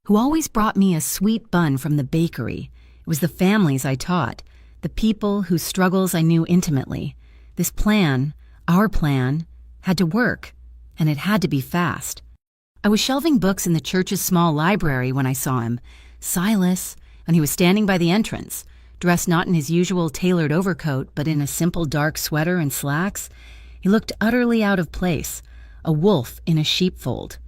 who always brought me a sweet bun from the bakery. It was the families I taught, the people whose struggles I knew intimately. This plan, our plan, had to work, and it had to be fast. I was shelving books in the church's small library when I saw him, Silas, and he was standing by the entrance, dressed not in his usual tailored overcoat, but in a simple dark sweater and slacks. He looked utterly out of place, a wolf in a sheepfold.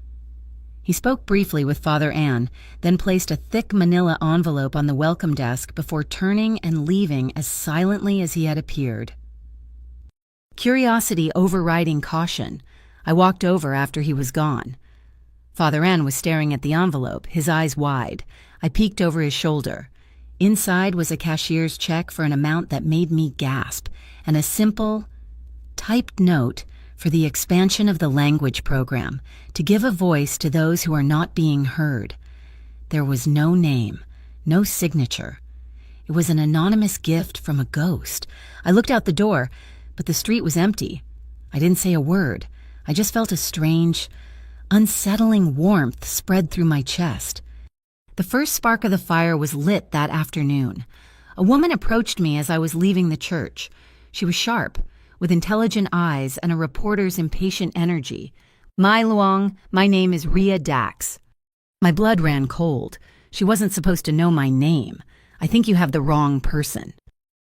He spoke briefly with Father Ann, then placed a thick manila envelope on the welcome desk before turning and leaving as silently as he had appeared. Curiosity overriding caution, I walked over after he was gone. Father Ann was staring at the envelope, his eyes wide. I peeked over his shoulder. Inside was a cashier's check for an amount that made me gasp, and a simple, typed note for the expansion of the language program, to give a voice to those who are not being heard. There was no name, no signature. It was an anonymous gift from a ghost. I looked out the door, but the street was empty. I didn't say a word. I just felt a strange, unsettling warmth spread through my chest. The first spark of the fire was lit that afternoon. A woman approached me as I was leaving the church. She was sharp, with intelligent eyes and a reporter's impatient energy. "Mai Luong, my name is Ria Dax." My blood ran cold. She wasn't supposed to know my name. "I think you have the wrong person."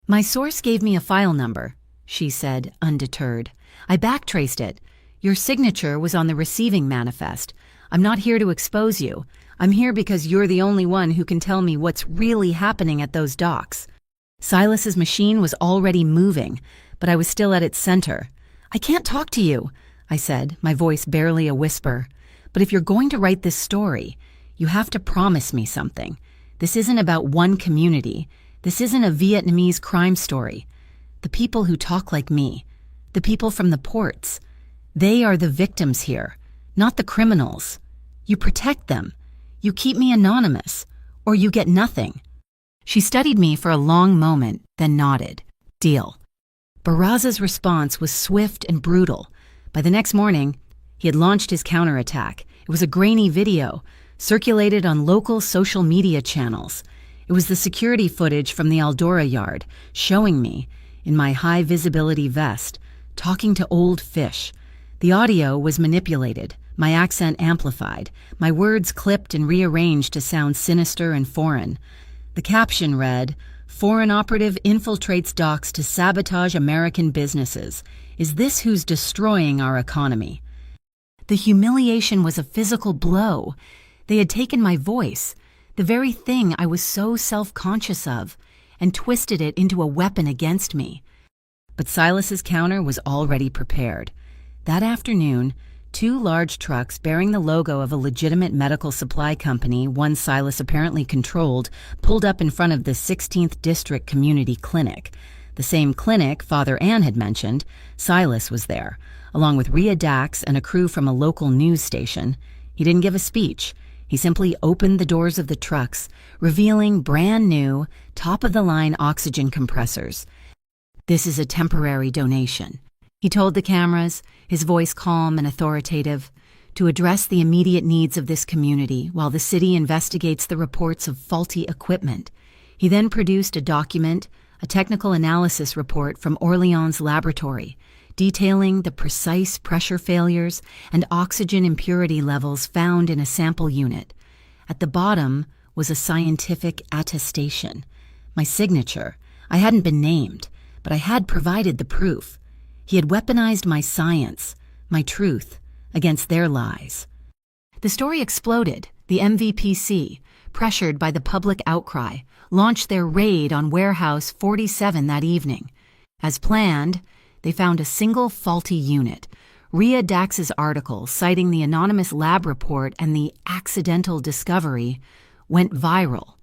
"My source gave me a file number," she said, undeterred. "I backtraced it. Your signature was on the receiving manifest. I'm not here to expose you. I'm here because you're the only one who can tell me what's really happening at those docks." Silas's machine was already moving, but I was still at its center. "I can't talk to you," I said, my voice barely a whisper. "But if you're going to write this story, you have to promise me something. This isn't about one community. This isn't a Vietnamese crime story. The people who talk like me, the people from the ports, they are the victims here, not the criminals. You protect them. You keep me anonymous, or you get nothing." She studied me for a long moment, then nodded. "Deal." Barraza's response was swift and brutal. By the next morning, he had launched his counterattack. It was a grainy video, circulated on local social media channels. It was the security footage from the Aldora yard, showing me, in my high-visibility vest, talking to old fish. The audio was manipulated, my accent amplified, my words clipped and rearranged to sound sinister and foreign. The caption read, "Foreign operative infiltrates docks to sabotage American businesses. Is this who's destroying our economy?" The humiliation was a physical blow. They had taken my voice, the very thing I was so self-conscious of, and twisted it into a weapon against me. But Silas's counter was already prepared. That afternoon, 2 large trucks bearing the logo of a legitimate medical supply company one Silas apparently controlled pulled up in front of the 16th District Community Clinic. The same clinic Father Ann had mentioned. Silas was there, along with Rhea Dax and a crew from a local news station. He didn't give a speech. He simply opened the doors of the trucks, revealing brand new, top-of-the-line oxygen compressors. "This is a temporary donation," he told the cameras, his voice calm and authoritative, "to address the immediate needs of this community while the city investigates the reports of faulty equipment." He then produced a document, a technical analysis report from Orleans Laboratory, detailing the precise pressure failures and oxygen impurity levels found in a sample unit. At the bottom was a scientific attestation. My signature. I hadn't been named, but I had provided the proof. He had weaponized my science, my truth, against their lies. The story exploded. The MVPC, pressured by the public outcry, launched their raid on Warehouse 47 that evening. As planned, they found a single faulty unit. Rhea Dax's article, citing the anonymous lab report and the accidental discovery, went viral.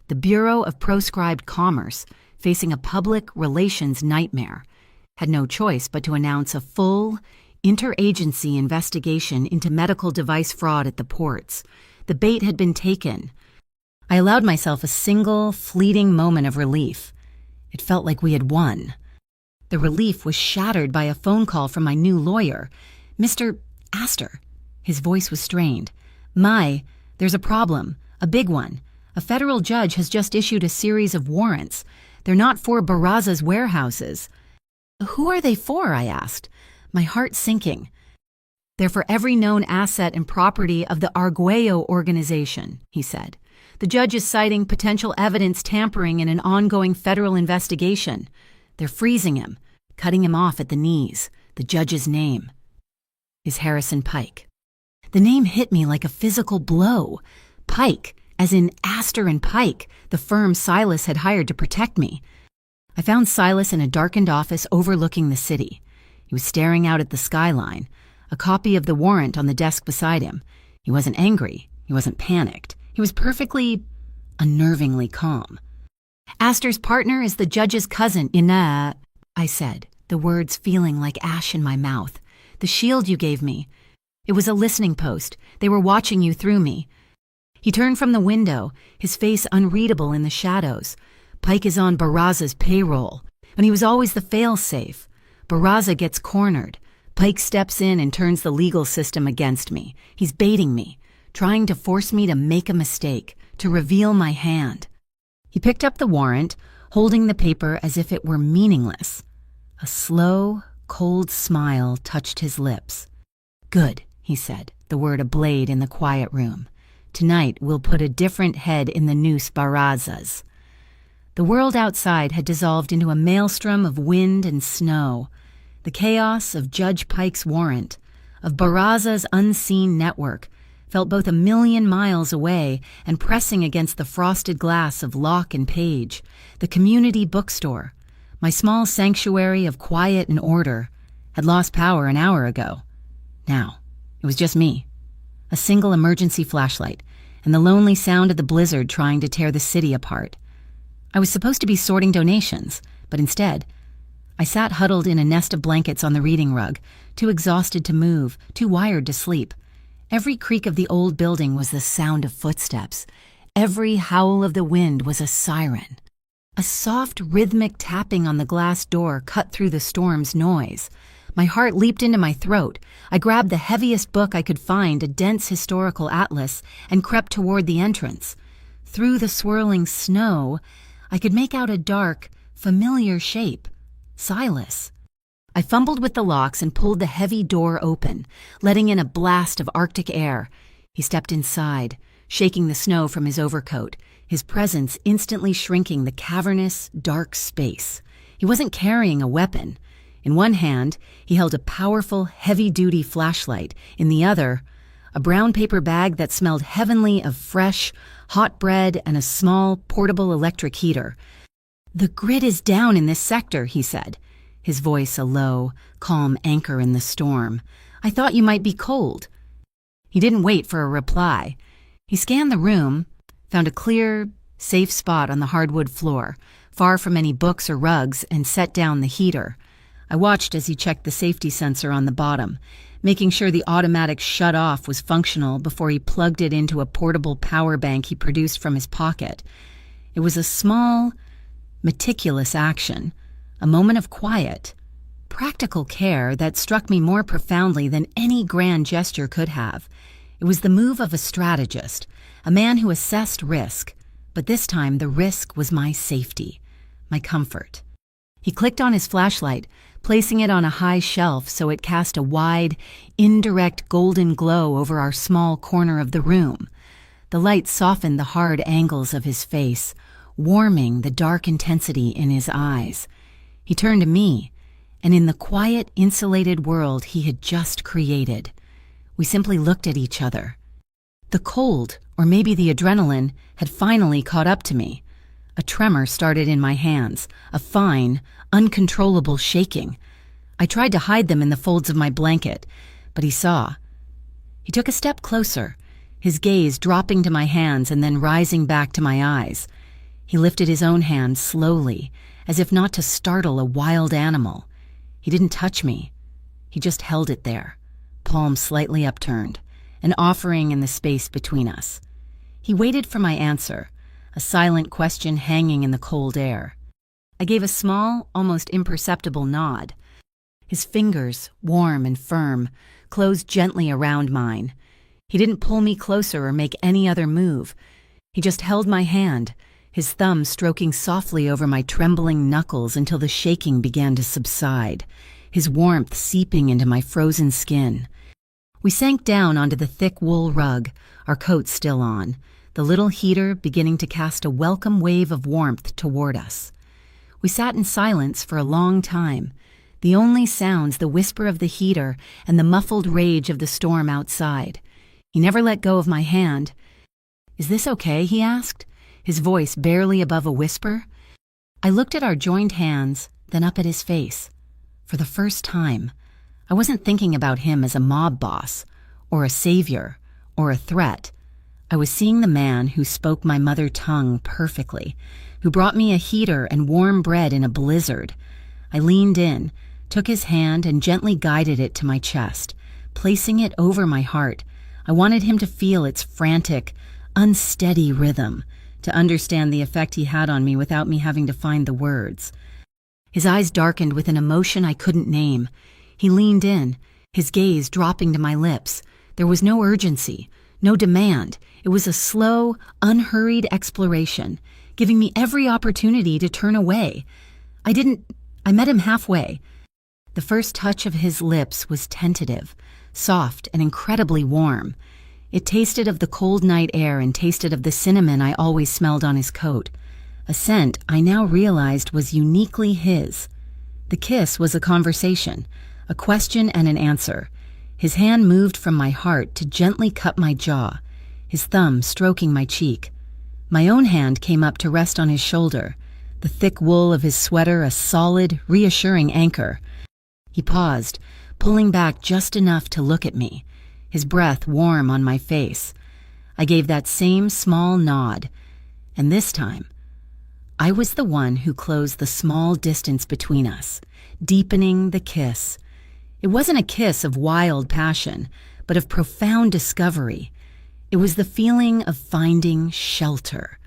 The Bureau of Proscribed Commerce, facing a public relations nightmare, had no choice but to announce a full, interagency investigation into medical device fraud at the ports. The bait had been taken. I allowed myself a single, fleeting moment of relief. It felt like we had won. The relief was shattered by a phone call from my new lawyer, Mr. Astor. His voice was strained. There's a problem, a big one. A federal judge has just issued a series of warrants. They're not for Barraza's warehouses." "Who are they for?" I asked, my heart sinking. "They're for every known asset and property of the Arguello organization," he said. "The judge is citing potential evidence tampering in an ongoing federal investigation. They're freezing him, cutting him off at the knees. The judge's name is Harrison Pike." The name hit me like a physical blow. Pike, as in Astor and Pike, the firm Silas had hired to protect me. I found Silas in a darkened office overlooking the city. He was staring out at the skyline, a copy of the warrant on the desk beside him. He wasn't angry. He wasn't panicked. He was perfectly, unnervingly calm. "Astor's partner is the judge's cousin, Ina," I said, the words feeling like ash in my mouth. "The shield you gave me. It was a listening post. They were watching you through me." He turned from the window, his face unreadable in the shadows. "Pike is on Barraza's payroll, and he was always the fail-safe. Barraza gets cornered. Pike steps in and turns the legal system against me. He's baiting me, trying to force me to make a mistake, to reveal my hand." He picked up the warrant, holding the paper as if it were meaningless. A slow, cold smile touched his lips. "Good," he said, the word a blade in the quiet room. "Tonight we'll put a different head in the noose Barraza's." The world outside had dissolved into a maelstrom of wind and snow. The chaos of Judge Pike's warrant, of Barraza's unseen network, felt both a million miles away and pressing against the frosted glass of Locke and Page, the community bookstore. My small sanctuary of quiet and order had lost power an hour ago. Now, it was just me, a single emergency flashlight, and the lonely sound of the blizzard trying to tear the city apart. I was supposed to be sorting donations, but instead, I sat huddled in a nest of blankets on the reading rug, too exhausted to move, too wired to sleep. Every creak of the old building was the sound of footsteps. Every howl of the wind was a siren. A soft, rhythmic tapping on the glass door cut through the storm's noise. My heart leaped into my throat. I grabbed the heaviest book I could find, a dense historical atlas, and crept toward the entrance. Through the swirling snow, I could make out a dark, familiar shape. Silas. I fumbled with the locks and pulled the heavy door open, letting in a blast of Arctic air. He stepped inside, shaking the snow from his overcoat, his presence instantly shrinking the cavernous, dark space. He wasn't carrying a weapon. In one hand, he held a powerful, heavy-duty flashlight. In the other, a brown paper bag that smelled heavenly of fresh, hot bread and a small, portable electric heater. "The grid is down in this sector," he said, his voice a low, calm anchor in the storm. "I thought you might be cold." He didn't wait for a reply. He scanned the room, found a clear, safe spot on the hardwood floor, far from any books or rugs, and set down the heater. I watched as he checked the safety sensor on the bottom, making sure the automatic shut-off was functional before he plugged it into a portable power bank he produced from his pocket. It was a small, meticulous action, a moment of quiet, practical care that struck me more profoundly than any grand gesture could have. It was the move of a strategist, a man who assessed risk, but this time the risk was my safety, my comfort. He clicked on his flashlight, placing it on a high shelf so it cast a wide, indirect golden glow over our small corner of the room. The light softened the hard angles of his face, warming the dark intensity in his eyes. He turned to me, and in the quiet, insulated world he had just created, we simply looked at each other. The cold, or maybe the adrenaline, had finally caught up to me. A tremor started in my hands, a fine, uncontrollable shaking. I tried to hide them in the folds of my blanket, but he saw. He took a step closer, his gaze dropping to my hands and then rising back to my eyes. He lifted his own hand slowly, as if not to startle a wild animal. He didn't touch me. He just held it there, palm slightly upturned, an offering in the space between us. He waited for my answer, a silent question hanging in the cold air. I gave a small, almost imperceptible nod. His fingers, warm and firm, closed gently around mine. He didn't pull me closer or make any other move. He just held my hand, his thumb stroking softly over my trembling knuckles until the shaking began to subside, his warmth seeping into my frozen skin. We sank down onto the thick wool rug, our coats still on, the little heater beginning to cast a welcome wave of warmth toward us. We sat in silence for a long time, the only sounds the whisper of the heater and the muffled rage of the storm outside. He never let go of my hand. "Is this okay?" he asked, his voice barely above a whisper. I looked at our joined hands, then up at his face. For the first time, I wasn't thinking about him as a mob boss, or a savior, or a threat. I was seeing the man who spoke my mother tongue perfectly, who brought me a heater and warm bread in a blizzard. I leaned in, took his hand and gently guided it to my chest, placing it over my heart. I wanted him to feel its frantic, unsteady rhythm, to understand the effect he had on me without me having to find the words. His eyes darkened with an emotion I couldn't name. He leaned in, his gaze dropping to my lips. There was no urgency, no demand. It was a slow, unhurried exploration, giving me every opportunity to turn away. I met him halfway. The first touch of his lips was tentative, soft, and incredibly warm. It tasted of the cold night air and tasted of the cinnamon I always smelled on his coat, a scent I now realized was uniquely his. The kiss was a conversation, a question and an answer. His hand moved from my heart to gently cup my jaw, his thumb stroking my cheek. My own hand came up to rest on his shoulder, the thick wool of his sweater a solid, reassuring anchor. He paused, pulling back just enough to look at me, his breath warm on my face. I gave that same small nod, and this time, I was the one who closed the small distance between us, deepening the kiss. It wasn't a kiss of wild passion, but of profound discovery. It was the feeling of finding shelter.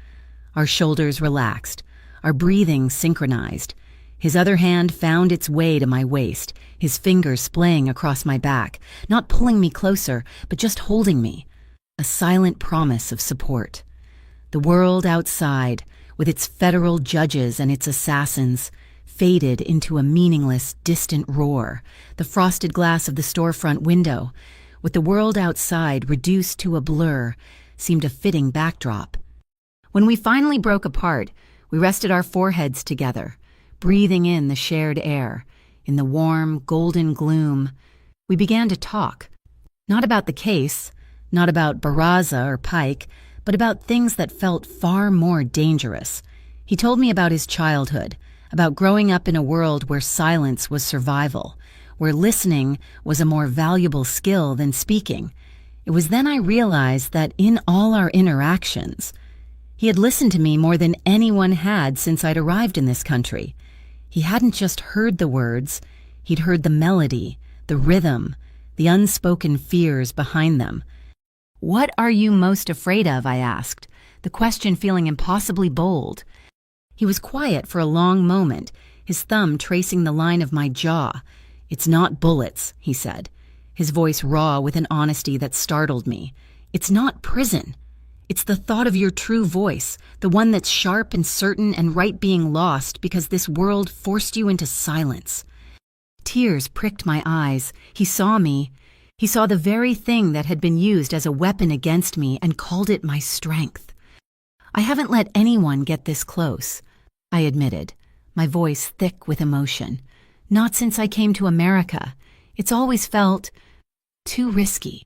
Our shoulders relaxed, our breathing synchronized. His other hand found its way to my waist, his fingers splaying across my back, not pulling me closer, but just holding me, a silent promise of support. The world outside, with its federal judges and its assassins, faded into a meaningless, distant roar, the frosted glass of the storefront window, with the world outside reduced to a blur, seemed a fitting backdrop. When we finally broke apart, we rested our foreheads together, breathing in the shared air. In the warm, golden gloom, we began to talk. Not about the case, not about Barraza or Pike, but about things that felt far more dangerous. He told me about his childhood, about growing up in a world where silence was survival, where listening was a more valuable skill than speaking. It was then I realized that in all our interactions, he had listened to me more than anyone had since I'd arrived in this country. He hadn't just heard the words, he'd heard the melody, the rhythm, the unspoken fears behind them. "What are you most afraid of?" I asked, the question feeling impossibly bold. He was quiet for a long moment, his thumb tracing the line of my jaw. "It's not bullets," he said, his voice raw with an honesty that startled me. "It's not prison. It's the thought of your true voice, the one that's sharp and certain and right being lost because this world forced you into silence." Tears pricked my eyes. He saw me. He saw the very thing that had been used as a weapon against me and called it my strength. "I haven't let anyone get this close," I admitted, my voice thick with emotion. "Not since I came to America. It's always felt too risky."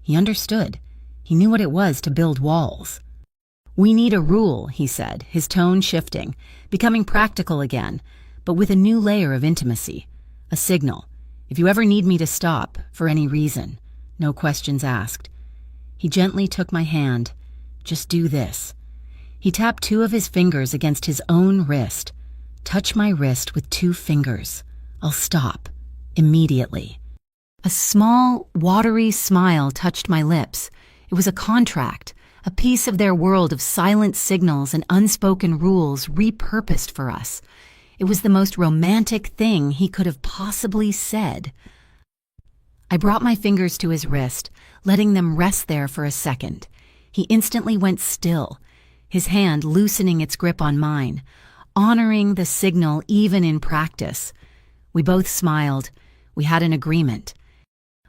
He understood. He knew what it was to build walls. "We need a rule," he said, his tone shifting, becoming practical again, but with a new layer of intimacy. "A signal. If you ever need me to stop, for any reason, no questions asked." He gently took my hand. "Just do this." He tapped two of his fingers against his own wrist. "Touch my wrist with 2 fingers. I'll stop. Immediately." A small, watery smile touched my lips. It was a contract, a piece of their world of silent signals and unspoken rules repurposed for us. It was the most romantic thing he could have possibly said. I brought my fingers to his wrist, letting them rest there for a second. He instantly went still, his hand loosening its grip on mine, honoring the signal even in practice. We both smiled. We had an agreement.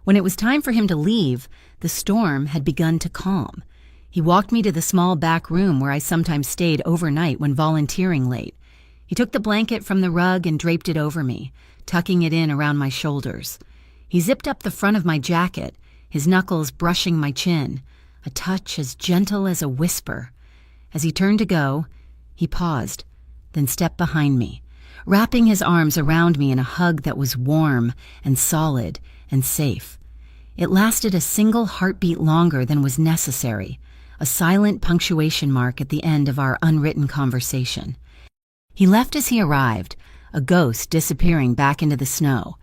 When it was time for him to leave, the storm had begun to calm. He walked me to the small back room where I sometimes stayed overnight when volunteering late. He took the blanket from the rug and draped it over me, tucking it in around my shoulders. He zipped up the front of my jacket, his knuckles brushing my chin, a touch as gentle as a whisper. As he turned to go, he paused, then stepped behind me, wrapping his arms around me in a hug that was warm and solid and safe. It lasted a single heartbeat longer than was necessary, a silent punctuation mark at the end of our unwritten conversation. He left as he arrived, a ghost disappearing back into the snow.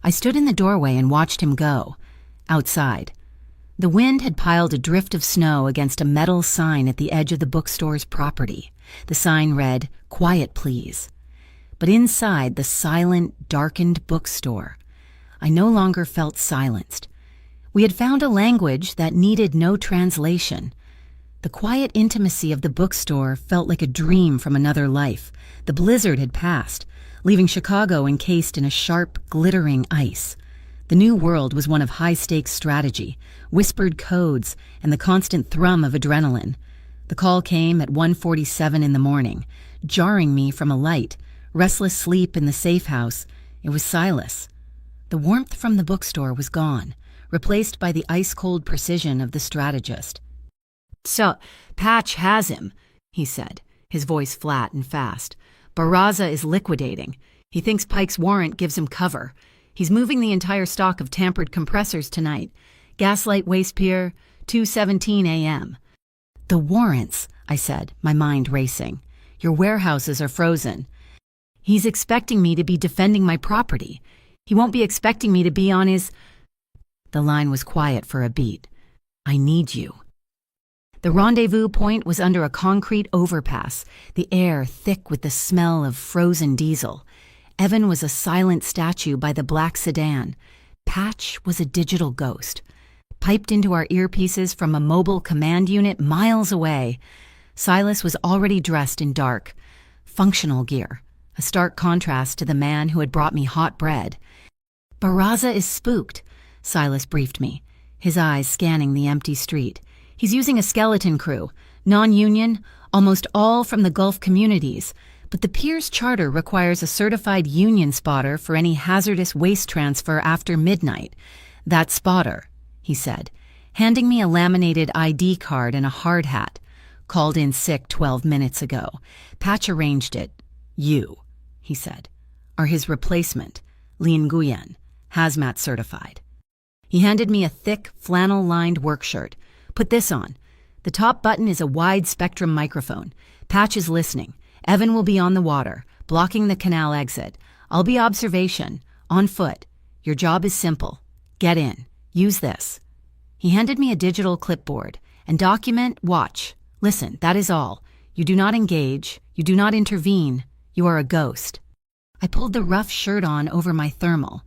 I stood in the doorway and watched him go. Outside, the wind had piled a drift of snow against a metal sign at the edge of the bookstore's property. The sign read, "Quiet, please." But inside the silent, darkened bookstore, I no longer felt silenced. We had found a language that needed no translation. The quiet intimacy of the bookstore felt like a dream from another life. The blizzard had passed, leaving Chicago encased in a sharp, glittering ice. The new world was one of high-stakes strategy, whispered codes, and the constant thrum of adrenaline. The call came at 1:47 in the morning, jarring me from a light, restless sleep in the safe house. It was Silas. The warmth from the bookstore was gone, replaced by the ice-cold precision of the strategist. "So, Patch has him," he said, his voice flat and fast. "Barraza is liquidating. He thinks Pike's warrant gives him cover. He's moving the entire stock of tampered compressors tonight. Gaslight Waste Pier, 2:17 a.m. "The warrants," I said, my mind racing. "Your warehouses are frozen. He's expecting me to be defending my property. He won't be expecting me to be on his—" The line was quiet for a beat. "I need you." The rendezvous point was under a concrete overpass, the air thick with the smell of frozen diesel. Evan was a silent statue by the black sedan. Patch was a digital ghost, piped into our earpieces from a mobile command unit miles away. Silas was already dressed in dark, functional gear, a stark contrast to the man who had brought me hot bread. "Barraza is spooked," Silas briefed me, his eyes scanning the empty street. "He's using a skeleton crew, non-union, almost all from the Gulf communities, but the Pier's charter requires a certified union spotter for any hazardous waste transfer after midnight. That spotter," he said, handing me a laminated ID card and a hard hat. "Called in sick 12 minutes ago. Patch arranged it. You," he said, "are his replacement, Lin Nguyen, hazmat certified." He handed me a thick, flannel-lined work shirt. "Put this on. The top button is a wide-spectrum microphone. Patch is listening. Evan will be on the water, blocking the canal exit. I'll be observation, on foot. Your job is simple. Get in. Use this." He handed me a digital clipboard. "And document, watch. Listen, that is all. You do not engage. You do not intervene. You are a ghost." I pulled the rough shirt on over my thermal.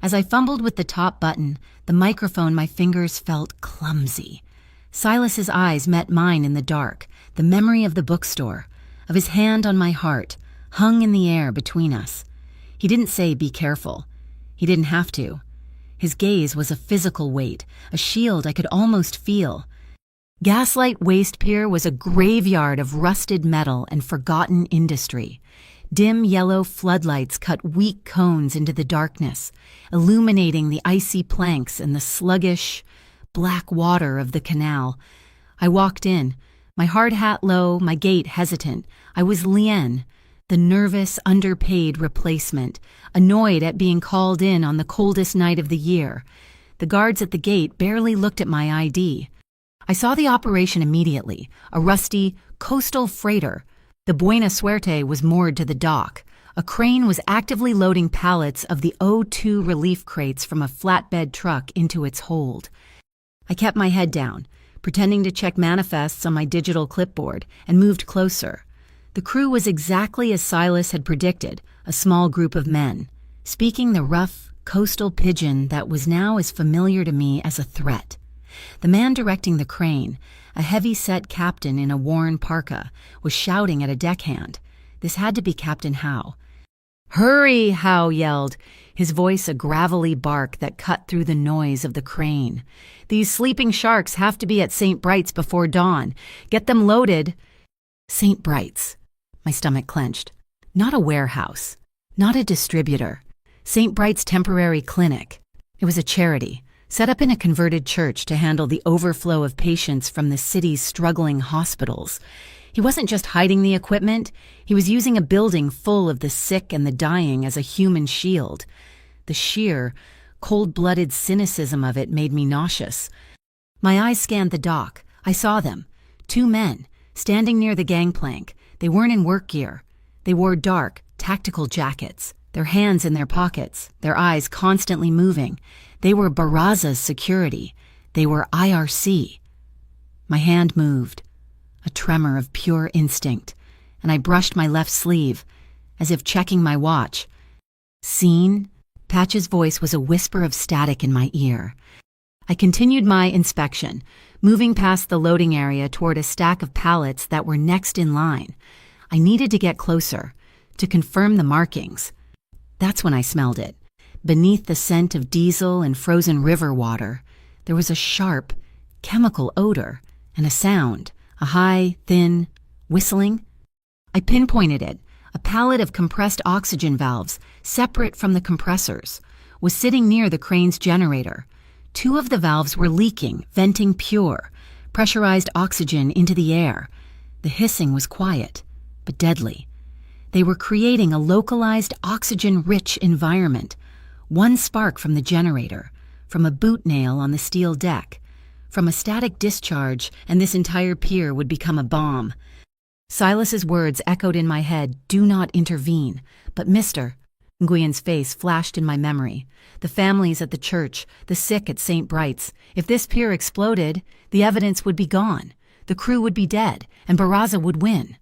As I fumbled with the top button, the microphone, my fingers felt clumsy. Silas's eyes met mine in the dark, the memory of the bookstore, of his hand on my heart, hung in the air between us. He didn't say, "Be careful." He didn't have to. His gaze was a physical weight, a shield I could almost feel. Gaslight Waste Pier was a graveyard of rusted metal and forgotten industry. Dim yellow floodlights cut weak cones into the darkness, illuminating the icy planks and the sluggish, black water of the canal. I walked in, my hard hat low, my gait hesitant. I was Lien, the nervous, underpaid replacement, annoyed at being called in on the coldest night of the year. The guards at the gate barely looked at my ID. I saw the operation immediately, a rusty, coastal freighter. The Buena Suerte was moored to the dock. A crane was actively loading pallets of the O2 relief crates from a flatbed truck into its hold. I kept my head down, pretending to check manifests on my digital clipboard, and moved closer. The crew was exactly as Silas had predicted, a small group of men, speaking the rough, coastal pidgin that was now as familiar to me as a threat. The man directing the crane, a heavy-set captain in a worn parka, was shouting at a deckhand. This had to be Captain Howe. "Hurry!" Howe yelled, his voice a gravelly bark that cut through the noise of the crane. "These sleeping sharks have to be at St. Bright's before dawn. Get them loaded." St. Bright's. My stomach clenched. Not a warehouse. Not a distributor. St. Bright's Temporary Clinic. It was a charity, set up in a converted church to handle the overflow of patients from the city's struggling hospitals. He wasn't just hiding the equipment, he was using a building full of the sick and the dying as a human shield. The sheer, cold-blooded cynicism of it made me nauseous. My eyes scanned the dock. I saw them. 2 men, standing near the gangplank. They weren't in work gear. They wore dark, tactical jackets, their hands in their pockets, their eyes constantly moving. They were Barraza's security. They were IRC. My hand moved, a tremor of pure instinct, and I brushed my left sleeve, as if checking my watch. "Seen?" Patch's voice was a whisper of static in my ear. I continued my inspection, moving past the loading area toward a stack of pallets that were next in line. I needed to get closer, to confirm the markings. That's when I smelled it. Beneath the scent of diesel and frozen river water, there was a sharp, chemical odor and a sound, a high, thin whistling. I pinpointed it. A pallet of compressed oxygen valves, separate from the compressors, was sitting near the crane's generator. 2 of the valves were leaking, venting pure, pressurized oxygen into the air. The hissing was quiet, but deadly. They were creating a localized, oxygen-rich environment. One spark from the generator, from a boot nail on the steel deck, from a static discharge, and this entire pier would become a bomb. Silas's words echoed in my head, "Do not intervene." But Mr. Nguyen's face flashed in my memory. The families at the church, the sick at St. Bright's. If this pier exploded, the evidence would be gone. The crew would be dead, and Barraza would win.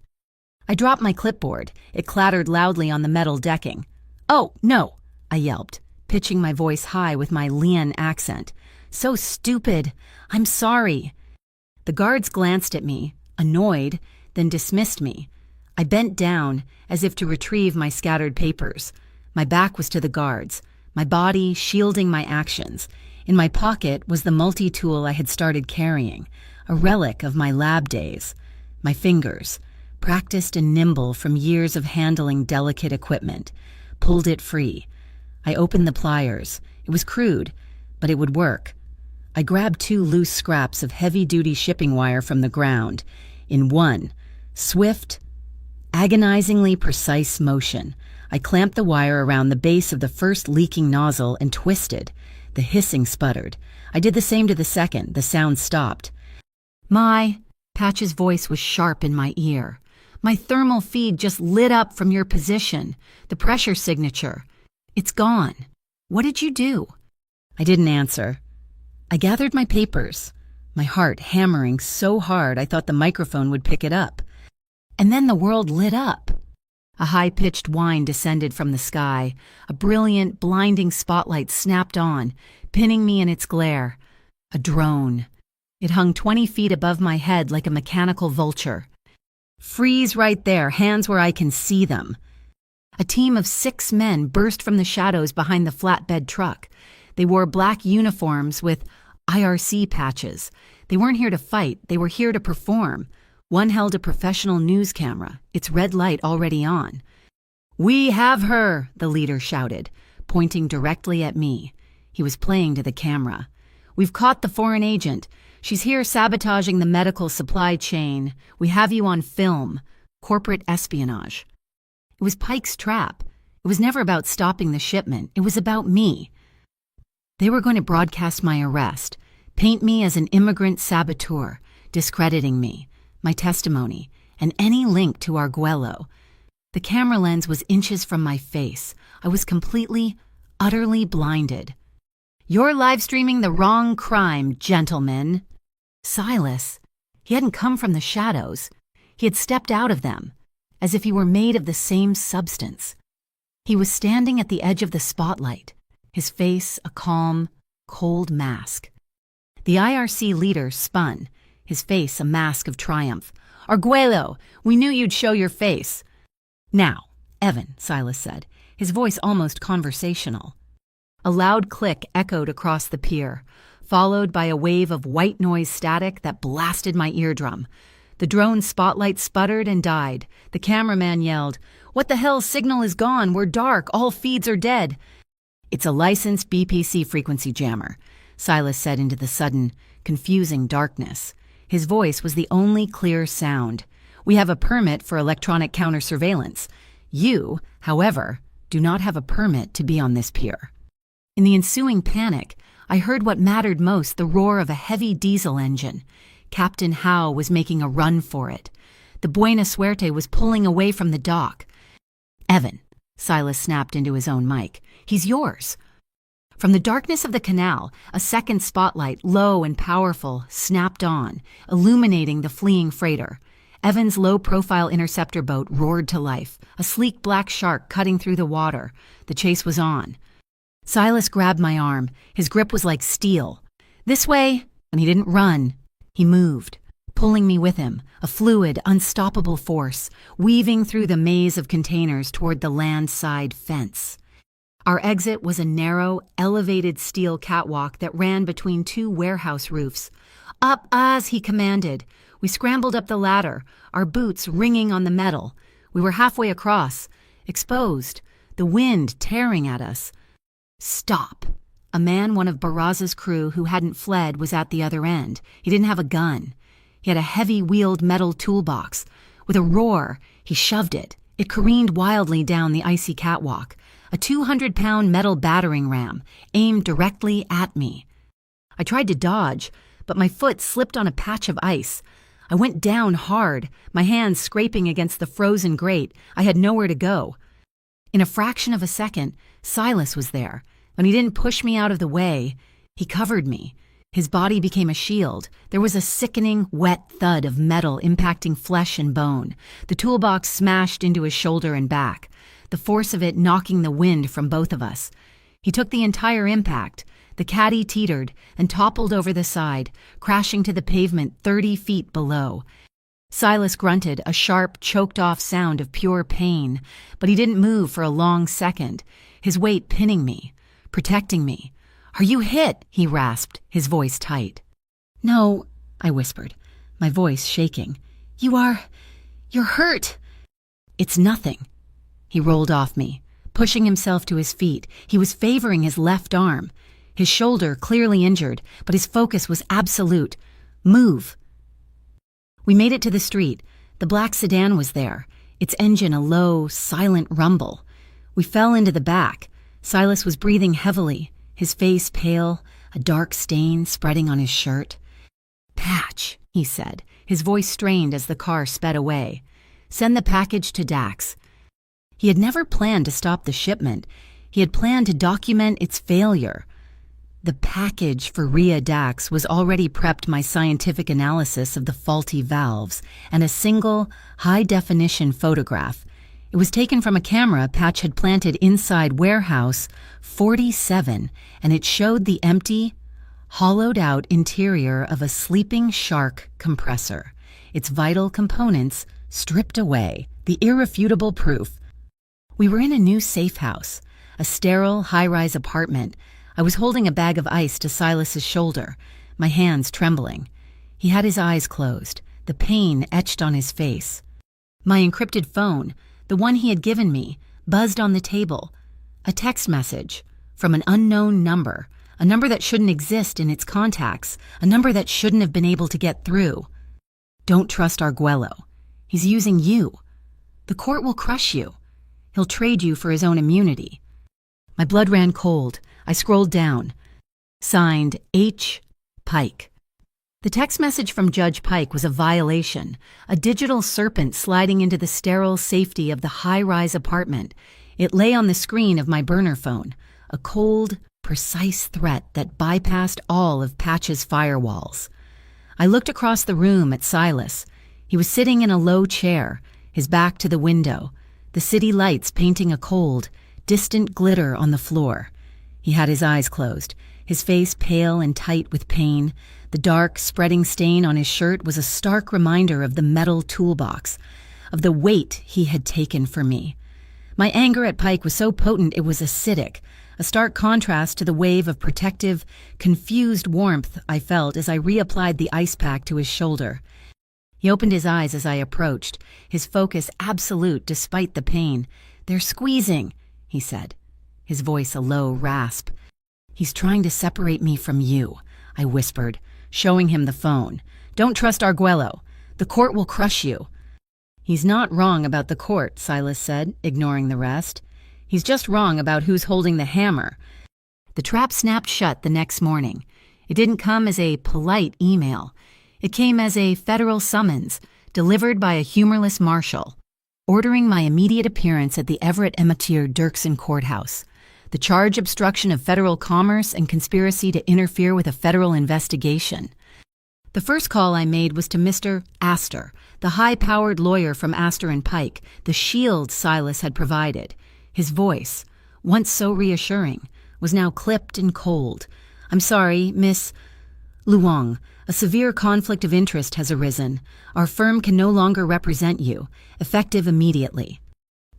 I dropped my clipboard. It clattered loudly on the metal decking. "Oh, no," I yelped, pitching my voice high with my Lian accent. "So stupid. I'm sorry." The guards glanced at me, annoyed, then dismissed me. I bent down as if to retrieve my scattered papers. My back was to the guards, my body shielding my actions. In my pocket was the multi-tool I had started carrying, a relic of my lab days. My fingers, practiced and nimble from years of handling delicate equipment, pulled it free. I opened the pliers. It was crude, but it would work. I grabbed 2 loose scraps of heavy-duty shipping wire from the ground. In one swift, agonizingly precise motion, I clamped the wire around the base of the first leaking nozzle and twisted. The hissing sputtered. I did the same to the second. The sound stopped. Patch's voice was sharp in my ear. My thermal feed just lit up from your position. The pressure signature. It's gone. What did you do? I didn't answer. I gathered my papers, my heart hammering so hard I thought the microphone would pick it up. And then the world lit up. A high-pitched whine descended from the sky. A brilliant, blinding spotlight snapped on, pinning me in its glare. A drone. It hung 20 feet above my head like a mechanical vulture. Freeze right there, hands where I can see them. A team of 6 men burst from the shadows behind the flatbed truck. They wore black uniforms with IRC patches. They weren't here to fight, they were here to perform. One held a professional news camera, its red light already on. "We have her," the leader shouted, pointing directly at me. He was playing to the camera. "We've caught the foreign agent. She's here sabotaging the medical supply chain. We have you on film. Corporate espionage." It was Pike's trap. It was never about stopping the shipment. It was about me. They were going to broadcast my arrest, paint me as an immigrant saboteur, discrediting me, my testimony, and any link to Arguello. The camera lens was inches from my face. I was completely, utterly blinded. "You're live streaming the wrong crime, gentlemen." Silas, he hadn't come from the shadows. He had stepped out of them, as if he were made of the same substance. He was standing at the edge of the spotlight, his face a calm, cold mask. The IRC leader spun, his face a mask of triumph. "Arguello, we knew you'd show your face." "Now, Evan," Silas said, his voice almost conversational. A loud click echoed across the pier, followed by a wave of white noise static that blasted my eardrum. The drone's spotlight sputtered and died. The cameraman yelled, "What the hell, signal is gone, we're dark, all feeds are dead." "It's a licensed BPC frequency jammer," Silas said into the sudden, confusing darkness. His voice was the only clear sound. "We have a permit for electronic counter-surveillance. You, however, do not have a permit to be on this pier." In the ensuing panic, I heard what mattered most, the roar of a heavy diesel engine. Captain Howe was making a run for it. The Buena Suerte was pulling away from the dock. "Evan," Silas snapped into his own mic, "he's yours." From the darkness of the canal, a second spotlight, low and powerful, snapped on, illuminating the fleeing freighter. Evan's low-profile interceptor boat roared to life, a sleek black shark cutting through the water. The chase was on. Silas grabbed my arm. His grip was like steel. "This way!" And he didn't run. He moved, pulling me with him, a fluid, unstoppable force, weaving through the maze of containers toward the land-side fence. Our exit was a narrow, elevated steel catwalk that ran between 2 warehouse roofs. "Up, us!" he commanded. We scrambled up the ladder, our boots ringing on the metal. We were halfway across, exposed, the wind tearing at us. "Stop!" A man, one of Barraza's crew who hadn't fled, was at the other end. He didn't have a gun. He had a heavy-wheeled metal toolbox. With a roar, he shoved it. It careened wildly down the icy catwalk. A 200-pound metal battering ram, aimed directly at me. I tried to dodge, but my foot slipped on a patch of ice. I went down hard, my hands scraping against the frozen grate. I had nowhere to go. In a fraction of a second, Silas was there. When he didn't push me out of the way, he covered me. His body became a shield. There was a sickening, wet thud of metal impacting flesh and bone. The toolbox smashed into his shoulder and back, the force of it knocking the wind from both of us. He took the entire impact. The caddy teetered and toppled over the side, crashing to the pavement 30 feet below. Silas grunted, a sharp, choked-off sound of pure pain, but he didn't move for a long second, his weight pinning me, protecting me. "Are you hit?" he rasped, his voice tight. "No," I whispered, my voice shaking. You're hurt." "It's nothing." He rolled off me, pushing himself to his feet. He was favoring his left arm, his shoulder clearly injured, but his focus was absolute. "Move." We made it to the street. The black sedan was there, its engine a low, silent rumble. We fell into the back. Silas was breathing heavily, his face pale, a dark stain spreading on his shirt. "Patch," he said, his voice strained as the car sped away. "Send the package to Dax." He had never planned to stop the shipment. He had planned to document its failure. The package for Rhea Dax was already prepped my scientific analysis of the faulty valves and a single, high-definition photograph. It was taken from a camera Patch had planted inside warehouse 47, and it showed the empty, hollowed-out interior of a sleeping shark compressor, its vital components stripped away, the irrefutable proof. We were in a new safe house, a sterile, high-rise apartment. I was holding a bag of ice to Silas's shoulder, my hands trembling. He had his eyes closed, the pain etched on his face. My encrypted phone, the one he had given me, buzzed on the table. A text message from an unknown number, a number that shouldn't exist in its contacts, a number that shouldn't have been able to get through. "Don't trust Arguello. He's using you. The court will crush you. He'll trade you for his own immunity." My blood ran cold. I scrolled down. Signed, H. Pike. The text message from Judge Pike was a violation, a digital serpent sliding into the sterile safety of the high-rise apartment. It lay on the screen of my burner phone, a cold, precise threat that bypassed all of Patch's firewalls. I looked across the room at Silas. He was sitting in a low chair, his back to the window, the city lights painting a cold, distant glitter on the floor. He had his eyes closed, his face pale and tight with pain. The dark, spreading stain on his shirt was a stark reminder of the metal toolbox, of the weight he had taken for me. My anger at Pike was so potent it was acidic, a stark contrast to the wave of protective, confused warmth I felt as I reapplied the ice pack to his shoulder. He opened his eyes as I approached, his focus absolute despite the pain. "They're squeezing," he said, his voice a low rasp. "He's trying to separate me from you," I whispered, showing him the phone. "Don't trust Arguello. The court will crush you." "He's not wrong about the court," Silas said, ignoring the rest. "He's just wrong about who's holding the hammer." The trap snapped shut the next morning. It didn't come as a polite email. It came as a federal summons, delivered by a humorless marshal, ordering my immediate appearance at the Everett Emmetier Dirksen courthouse. The charge: obstruction of federal commerce and conspiracy to interfere with a federal investigation. The first call I made was to Mr. Astor, the high-powered lawyer from Astor and Pike, the shield Silas had provided. His voice, once so reassuring, was now clipped and cold. "I'm sorry, Miss Luong. A severe conflict of interest has arisen. Our firm can no longer represent you, effective immediately."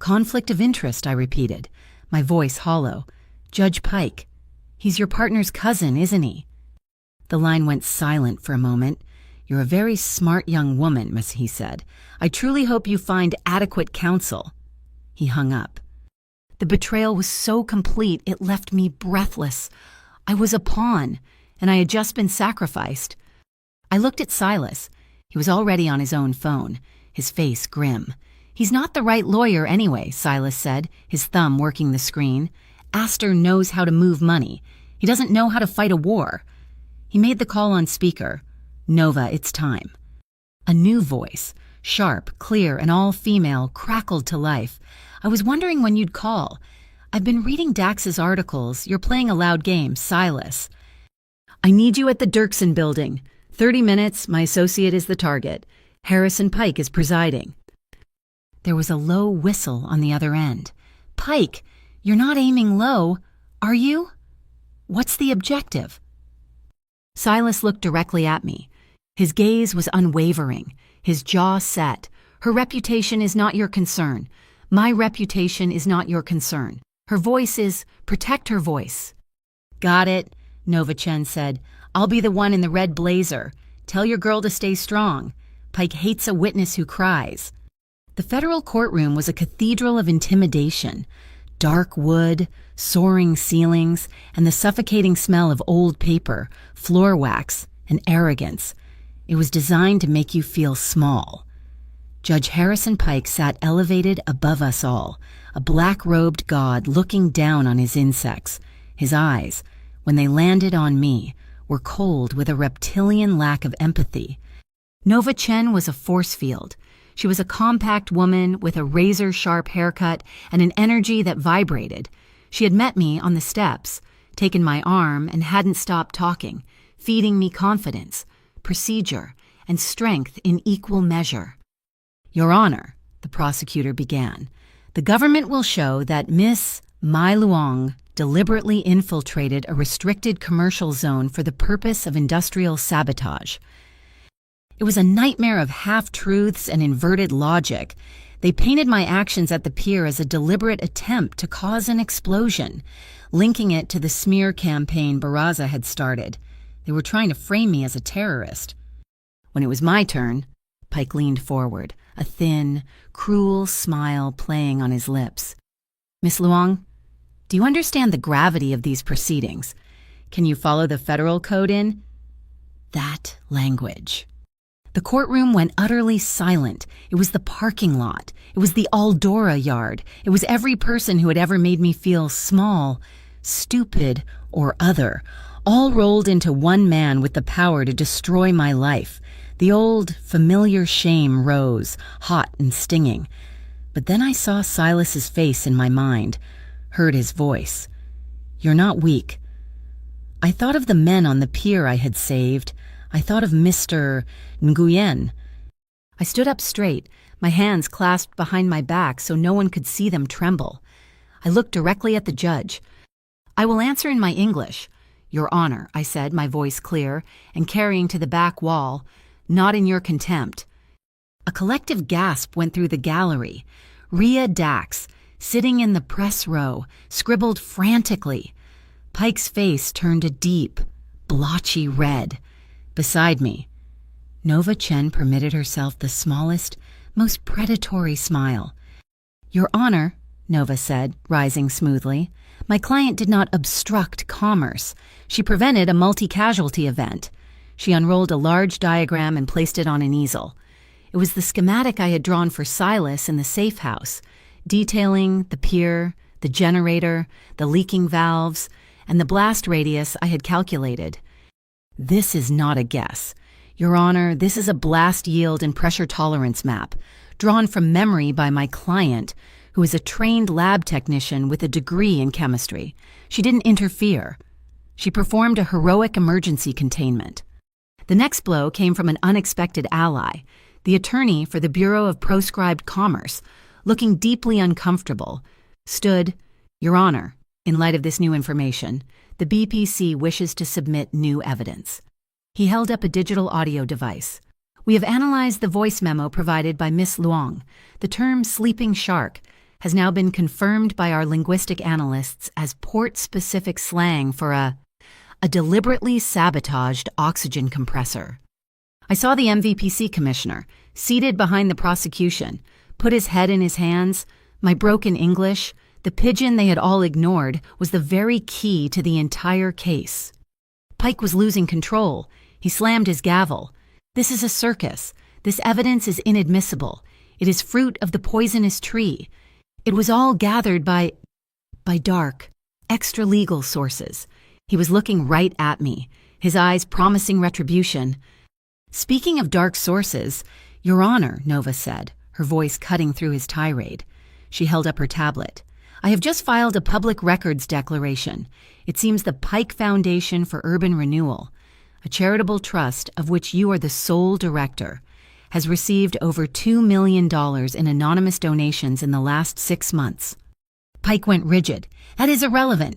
"Conflict of interest," I repeated, my voice hollow. "Judge Pike. He's your partner's cousin, isn't he?" The line went silent for a moment. "You're a very smart young woman," he said. "I truly hope you find adequate counsel." He hung up. The betrayal was so complete it left me breathless. I was a pawn, and I had just been sacrificed. I looked at Silas. He was already on his own phone, his face grim. "He's not the right lawyer anyway," Silas said, his thumb working the screen. "Astor knows how to move money. He doesn't know how to fight a war." He made the call on speaker. "Nova, it's time." A new voice, sharp, clear, and all-female, crackled to life. "I was wondering when you'd call. I've been reading Dax's articles. You're playing a loud game, Silas. I need you at the Dirksen building. 30 minutes, my associate is the target. Harrison Pike is presiding." There was a low whistle on the other end. "Pike, you're not aiming low, are you? What's the objective?" Silas looked directly at me. His gaze was unwavering, his jaw set. "Her reputation is not your concern. My reputation is not your concern. Her voice is, protect her voice." "Got it," Nova Chen said. "I'll be the one in the red blazer. Tell your girl to stay strong. Pike hates a witness who cries." The federal courtroom was a cathedral of intimidation. Dark wood, soaring ceilings, and the suffocating smell of old paper, floor wax, and arrogance. It was designed to make you feel small. Judge Harrison Pike sat elevated above us all, a black-robed god looking down on his insects. His eyes, when they landed on me, were cold with a reptilian lack of empathy. Nova Chen was a force field. She was a compact woman with a razor-sharp haircut and an energy that vibrated. She had met me on the steps, taken my arm, and hadn't stopped talking, feeding me confidence, procedure, and strength in equal measure. "Your Honor," the prosecutor began, "the government will show that Miss Mai Luong deliberately infiltrated a restricted commercial zone for the purpose of industrial sabotage. It was a nightmare of half-truths and inverted logic. They painted my actions at the pier as a deliberate attempt to cause an explosion, linking it to the smear campaign Barraza had started. They were trying to frame me as a terrorist." When it was my turn, Pike leaned forward, a thin, cruel smile playing on his lips. "Miss Luong, do you understand the gravity of these proceedings? Can you follow the federal code in that language?" The courtroom went utterly silent. It was the parking lot. It was the Aldora yard. It was every person who had ever made me feel small, stupid, or other, all rolled into one man with the power to destroy my life. The old, familiar shame rose, hot and stinging. But then I saw Silas's face in my mind, heard his voice. "You're not weak." I thought of the men on the pier I had saved. I thought of Mr. Nguyen. I stood up straight, my hands clasped behind my back so no one could see them tremble. I looked directly at the judge. "I will answer in my English. Your Honor," I said, my voice clear and carrying to the back wall, "not in your contempt." A collective gasp went through the gallery. Rhea Dax, sitting in the press row, scribbled frantically. Pike's face turned a deep, blotchy red. Beside me, Nova Chen permitted herself the smallest, most predatory smile. "Your Honor," Nova said, rising smoothly, "my client did not obstruct commerce. She prevented a multi-casualty event." She unrolled a large diagram and placed it on an easel. It was the schematic I had drawn for Silas in the safe house, detailing the pier, the generator, the leaking valves, and the blast radius I had calculated. "This is not a guess. Your Honor, this is a blast yield and pressure tolerance map, drawn from memory by my client, who is a trained lab technician with a degree in chemistry. She didn't interfere. She performed a heroic emergency containment." The next blow came from an unexpected ally, the attorney for the Bureau of Proscribed Commerce, looking deeply uncomfortable, stood, "Your Honor, in light of this new information, the BPC wishes to submit new evidence." He held up a digital audio device. "We have analyzed the voice memo provided by Miss Luong. The term sleeping shark has now been confirmed by our linguistic analysts as port-specific slang for a deliberately sabotaged oxygen compressor." I saw the MVPC commissioner, seated behind the prosecution, put his head in his hands. My broken English, the pigeon they had all ignored, was the very key to the entire case. Pike was losing control. He slammed his gavel. "This is a circus. This evidence is inadmissible. It is fruit of the poisonous tree. It was all gathered by dark, extra-legal sources." He was looking right at me, his eyes promising retribution. "Speaking of dark sources, Your Honor," Nova said, her voice cutting through his tirade. She held up her tablet. "I have just filed a public records declaration. It seems the Pike Foundation for Urban Renewal, a charitable trust of which you are the sole director, has received over $2 million in anonymous donations in the last 6 months." Pike went rigid. "That is irrelevant."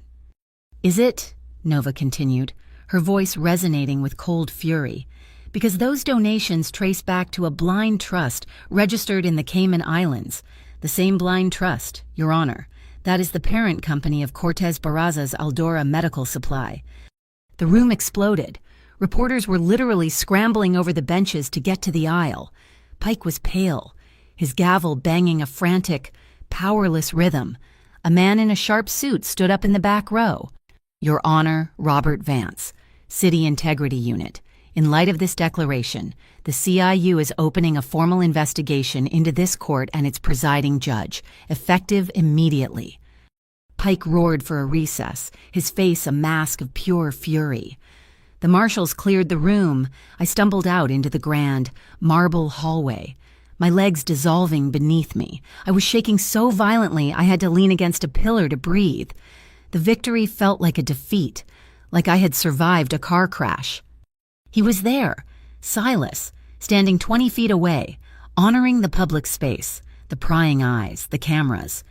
"Is it?" Nova continued, her voice resonating with cold fury. because those donations trace back to a blind trust registered in the Cayman Islands. The same blind trust, Your Honor. That is the parent company of Cortez Barraza's Aldora Medical Supply. The room exploded. Reporters were literally scrambling over the benches to get to the aisle. Pike was pale, his gavel banging a frantic, powerless rhythm. A man in a sharp suit stood up in the back row. Your Honor, Robert Vance, City Integrity Unit. In light of this declaration, the CIU is opening a formal investigation into this court and its presiding judge, effective immediately. Pike roared for a recess, his face a mask of pure fury. The marshals cleared the room. I stumbled out into the grand, marble hallway, my legs dissolving beneath me. I was shaking so violently I had to lean against a pillar to breathe. The victory felt like a defeat, like I had survived a car crash. He was there, Silas, standing 20 feet away, honoring the public space, the prying eyes, the cameras.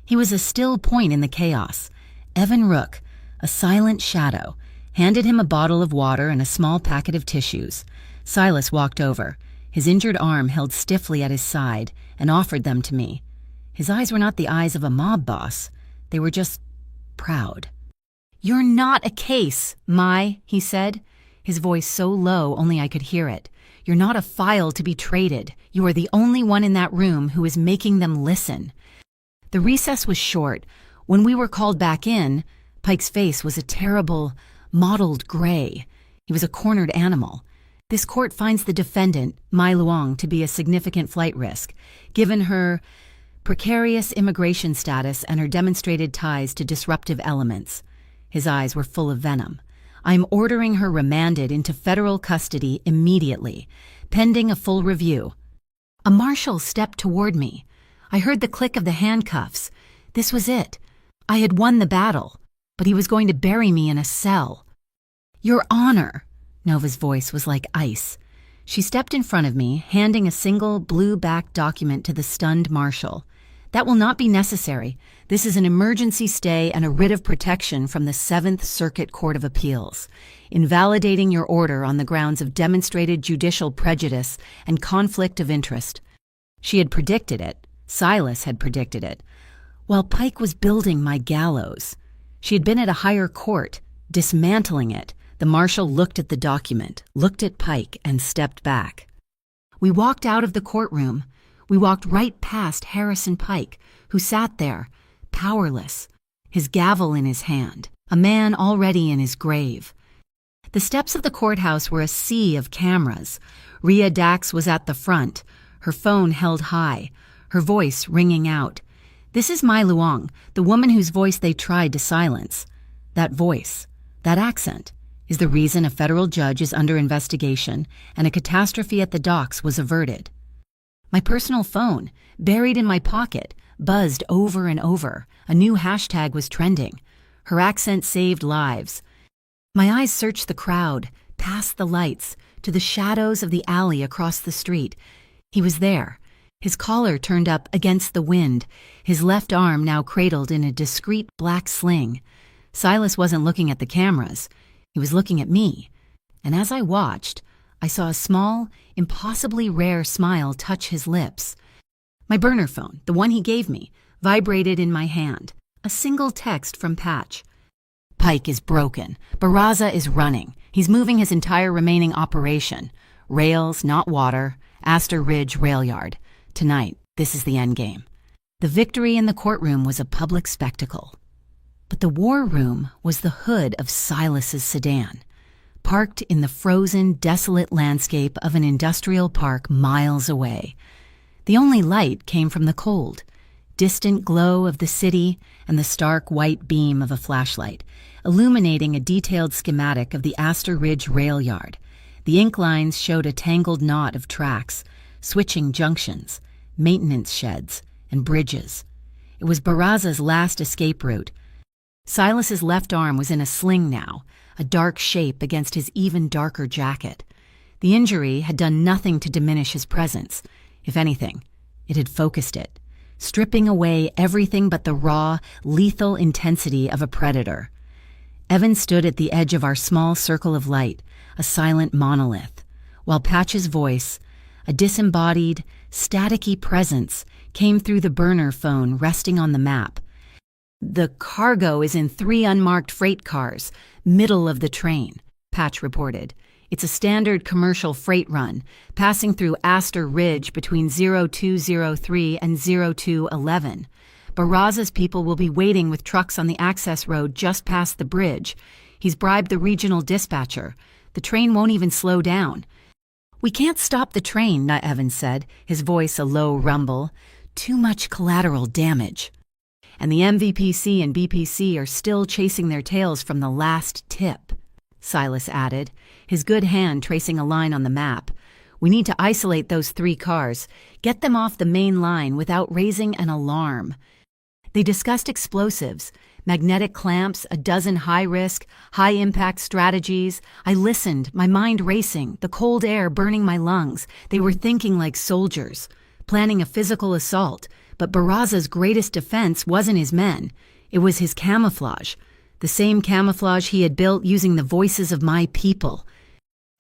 He was a still point in the chaos. Evan Rook, a silent shadow, handed him a bottle of water and a small packet of tissues. Silas walked over, his injured arm held stiffly at his side, and offered them to me. His eyes were not the eyes of a mob boss. They were just proud. "You're not a case, Mai," he said, his voice so low only I could hear it. "You're not a file to be traded. You are the only one in that room who is making them listen." The recess was short. When we were called back in, Pike's face was a terrible, mottled gray. He was a cornered animal. This court finds the defendant, Mai Luong, to be a significant flight risk, given her precarious immigration status and her demonstrated ties to disruptive elements. His eyes were full of venom. "I am ordering her remanded into federal custody immediately, pending a full review." A marshal stepped toward me. I heard the click of the handcuffs. This was it. I had won the battle, but he was going to bury me in a cell. "Your Honor," Nova's voice was like ice. She stepped in front of me, handing a single blue-backed document to the stunned marshal. "That will not be necessary. This is an emergency stay and a writ of protection from the 7th Circuit Court of Appeals, invalidating your order on the grounds of demonstrated judicial prejudice and conflict of interest." She had predicted it. Silas had predicted it. While Pike was building my gallows, she had been at a higher court, dismantling it. The marshal looked at the document, looked at Pike, and stepped back. We walked out of the courtroom. We walked right past Harrison Pike, who sat there, powerless, his gavel in his hand, a man already in his grave. The steps of the courthouse were a sea of cameras. Rhea Dax was at the front, her phone held high, her voice ringing out. "This is Mai Luong, the woman whose voice they tried to silence." That voice, that accent, is the reason a federal judge is under investigation and a catastrophe at the docks was averted. My personal phone, buried in my pocket, buzzed over and over. A new hashtag was trending. Her accent saved lives. My eyes searched the crowd, past the lights, to the shadows of the alley across the street. He was there, his collar turned up against the wind, his left arm now cradled in a discreet black sling. Silas wasn't looking at the cameras. He was looking at me, and as I watched, I saw a small, impossibly rare smile touch his lips. My burner phone, the one he gave me, vibrated in my hand. A single text from Patch. "Pike is broken. Barraza is running. He's moving his entire remaining operation. Rails, not water. Astor Ridge Rail Yard. Tonight, this is the endgame." The victory in the courtroom was a public spectacle. But the war room was the hood of Silas's sedan, parked in the frozen, desolate landscape of an industrial park miles away. The only light came from the cold, distant glow of the city and the stark white beam of a flashlight, illuminating a detailed schematic of the Astor Ridge Rail Yard. The ink lines showed a tangled knot of tracks, switching junctions, maintenance sheds, and bridges. It was Barraza's last escape route. Silas's left arm was in a sling now, a dark shape against his even darker jacket. The injury had done nothing to diminish his presence. If anything, it had focused it, stripping away everything but the raw, lethal intensity of a predator. Evan stood at the edge of our small circle of light, a silent monolith. while Patch's voice, a disembodied, staticky presence, came through the burner phone resting on the map. "The cargo is in 3 unmarked freight cars, middle of the train," Patch reported. "It's a standard commercial freight run, passing through Astor Ridge between 0203 and 0211. Barraza's people will be waiting with trucks on the access road just past the bridge. He's bribed the regional dispatcher. The train won't even slow down." "We can't stop the train," Evans said, his voice a low rumble. "Too much collateral damage." "And the MVPC and BPC are still chasing their tails from the last tip," Silas added, his good hand tracing a line on the map. "We need to isolate those 3 cars, get them off the main line without raising an alarm." They discussed explosives, magnetic clamps, a dozen high-risk, high-impact strategies. I listened, my mind racing, the cold air burning my lungs. They were thinking like soldiers, planning a physical assault. But Barraza's greatest defense wasn't his men. It was his camouflage, the same camouflage he had built using the voices of my people.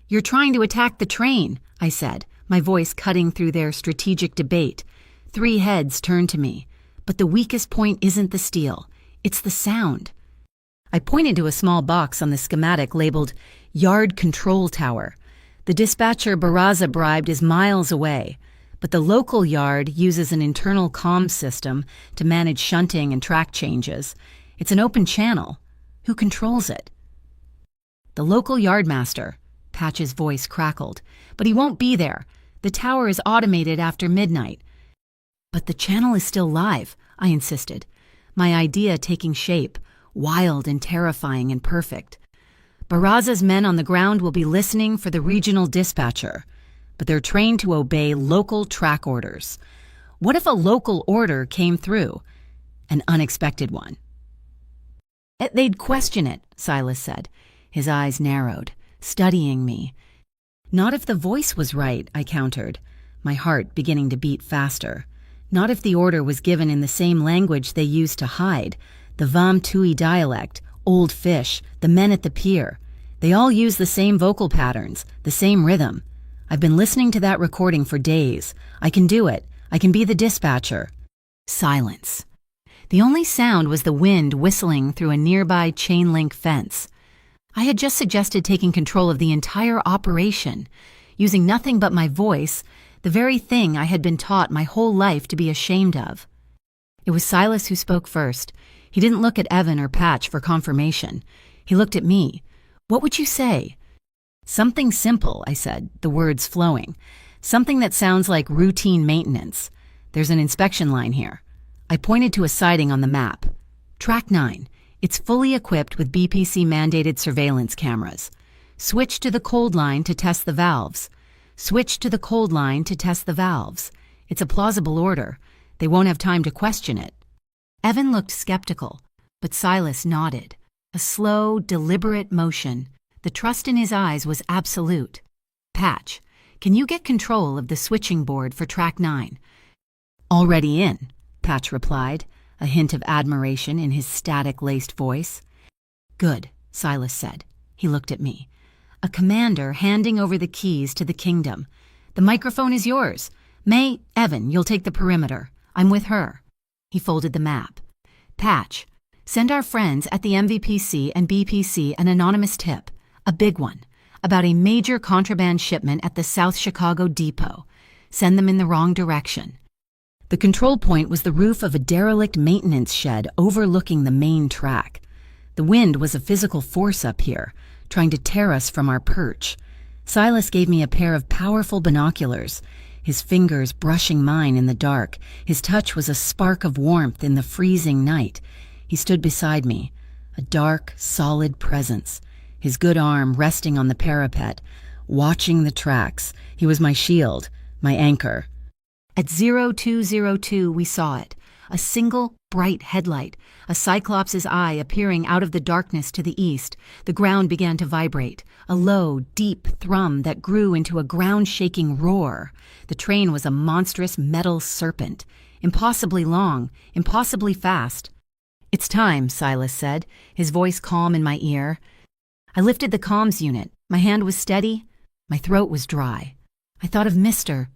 "You're trying to attack the train," I said, my voice cutting through their strategic debate. 3 heads turned to me. "But the weakest point isn't the steel. It's the sound." I pointed to a small box on the schematic labeled Yard Control Tower. "The dispatcher Barraza bribed is miles away, but the local yard uses an internal comm system to manage shunting and track changes. It's an open channel. Who controls it?" "The local yardmaster," Patch's voice crackled. "But he won't be there. The tower is automated after midnight." "But the channel is still live," I insisted, my idea taking shape, wild and terrifying and perfect. "Barraza's men on the ground will be listening for the regional dispatcher, but they're trained to obey local track orders. What if a local order came through? An unexpected one?" "They'd question it," Silas said, his eyes narrowed, studying me. "Not if the voice was right," I countered, my heart beginning to beat faster. "Not if the order was given in the same language they used to hide, the Vam Tui dialect, Old Fish, the men at the pier. They all use the same vocal patterns, the same rhythm. I've been listening to that recording for days. I can do it. I can be the dispatcher." Silence. The only sound was the wind whistling through a nearby chain-link fence. I had just suggested taking control of the entire operation, using nothing but my voice, the very thing I had been taught my whole life to be ashamed of. It was Silas who spoke first. He didn't look at Evan or Patch for confirmation. He looked at me. "What would you say?" "Something simple," I said, the words flowing. "Something that sounds like routine maintenance. There's an inspection line here." I pointed to a sighting on the map. "Track 9. It's fully equipped with BPC-mandated surveillance cameras. Switch to the cold line to test the valves. Switch to the cold line to test the valves. It's a plausible order. They won't have time to question it." Evan looked skeptical, but Silas nodded. A slow, deliberate motion. The trust in his eyes was absolute. "Patch, can you get control of the switching board for track 9? "Already in," Patch replied, a hint of admiration in his static-laced voice. "Good," Silas said. He looked at me. "A commander handing over the keys to the kingdom. The microphone is yours. Evan, you'll take the perimeter. I'm with her." He folded the map. "Patch, send our friends at the MVPC and BPC an anonymous tip, a big one, about a major contraband shipment at the South Chicago depot. Send them in the wrong direction." The control point was the roof of a derelict maintenance shed overlooking the main track. The wind was a physical force up here, trying to tear us from our perch. Silas gave me a pair of powerful binoculars, his fingers brushing mine in the dark. His touch was a spark of warmth in the freezing night. He stood beside me, a dark, solid presence, his good arm resting on the parapet, watching the tracks. He was my shield, my anchor. At 0202 we saw it, a single bright headlight, a cyclops' eye appearing out of the darkness to the east. The ground began to vibrate, a low, deep thrum that grew into a ground-shaking roar. The train was a monstrous metal serpent, impossibly long, impossibly fast. "It's time," Silas said, his voice calm in my ear. I lifted the comms unit. My hand was steady. My throat was dry. I thought of Mr.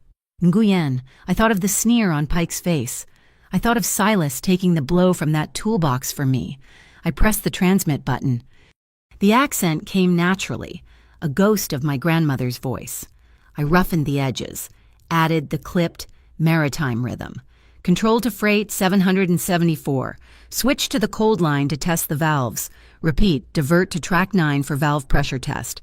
Nguyen. I thought of the sneer on Pike's face. I thought of Silas taking the blow from that toolbox for me. I pressed the transmit button. The accent came naturally, a ghost of my grandmother's voice. I roughened the edges, added the clipped, maritime rhythm. Control to freight 774. Switch to the cold line to test the valves. Repeat, divert to track 9 for valve pressure test.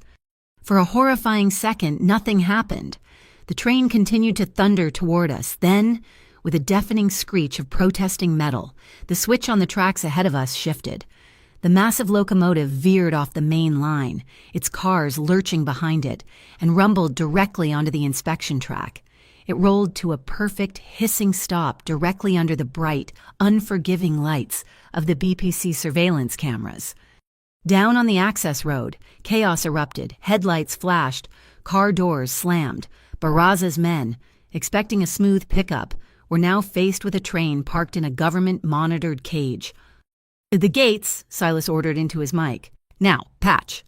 For a horrifying second, nothing happened. The train continued to thunder toward us. Then, with a deafening screech of protesting metal, the switch on the tracks ahead of us shifted. The massive locomotive veered off the main line, its cars lurching behind it, and rumbled directly onto the inspection track. It rolled to a perfect, hissing stop directly under the bright, unforgiving lights of the BPC surveillance cameras. Down on the access road, chaos erupted, headlights flashed, car doors slammed. Barraza's men, expecting a smooth pickup, were now faced with a train parked in a government-monitored cage. "The gates," Silas ordered into his mic. "Now, patch."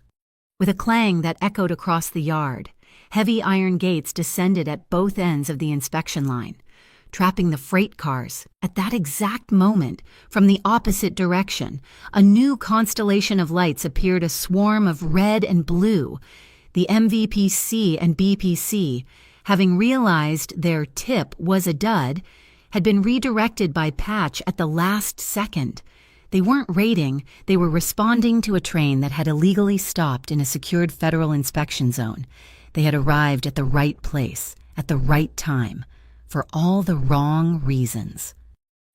With a clang that echoed across the yard, heavy iron gates descended at both ends of the inspection line, trapping the freight cars. At that exact moment, from the opposite direction, a new constellation of lights appeared, a swarm of red and blue. The MVPC and BPC, having realized their tip was a dud, had been redirected by Patch at the last second. They weren't raiding, they were responding to a train that had illegally stopped in a secured federal inspection zone. They had arrived at the right place, at the right time, for all the wrong reasons.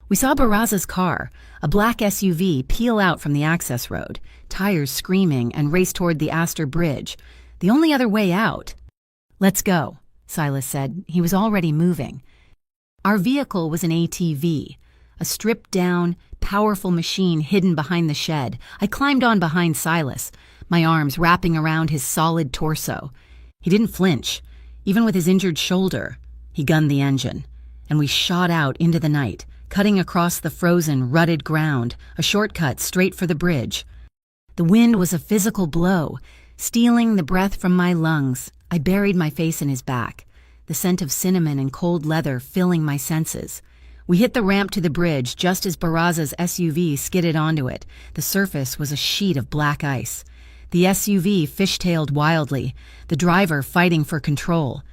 We saw Barraza's car, a black SUV, peel out from the access road, tires screaming, and race toward the Astor Bridge, the only other way out. "Let's go," Silas said. He was already moving. Our vehicle was an ATV, a stripped-down, powerful machine hidden behind the shed. I climbed on behind Silas, my arms wrapping around his solid torso. He didn't flinch, even with his injured shoulder. He gunned the engine, and we shot out into the night, cutting across the frozen, rutted ground, a shortcut straight for the bridge. The wind was a physical blow, stealing the breath from my lungs. I buried my face in his back, the scent of cinnamon and cold leather filling my senses. We hit the ramp to the bridge just as Barraza's SUV skidded onto it. The surface was a sheet of black ice. The SUV fishtailed wildly, the driver fighting for control.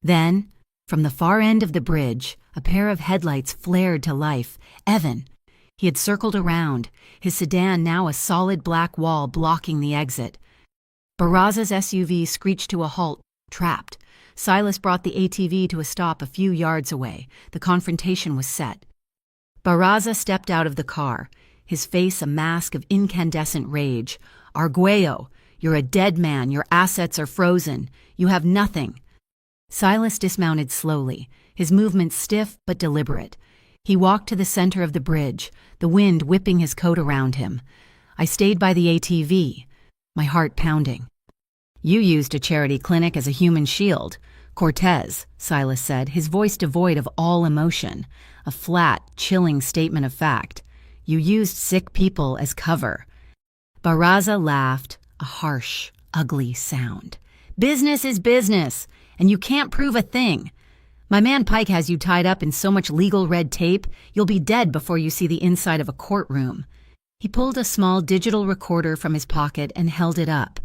Then, from the far end of the bridge, a pair of headlights flared to life. Evan. He had circled around, his sedan now a solid black wall blocking the exit. Barraza's SUV screeched to a halt, trapped. Silas brought the ATV to a stop a few yards away. The confrontation was set. Barraza stepped out of the car, his face a mask of incandescent rage. "Arguello, you're a dead man. Your assets are frozen. You have nothing." Silas dismounted slowly, his movements stiff but deliberate. He walked to the center of the bridge, the wind whipping his coat around him. I stayed by the ATV, my heart pounding. "You used a charity clinic as a human shield. Cortez," Silas said, his voice devoid of all emotion, a flat, chilling statement of fact. "You used sick people as cover." Barraza laughed, a harsh, ugly sound. "Business is business, and you can't prove a thing. My man Pike has you tied up in so much legal red tape, you'll be dead before you see the inside of a courtroom." He pulled a small digital recorder from his pocket and held it up.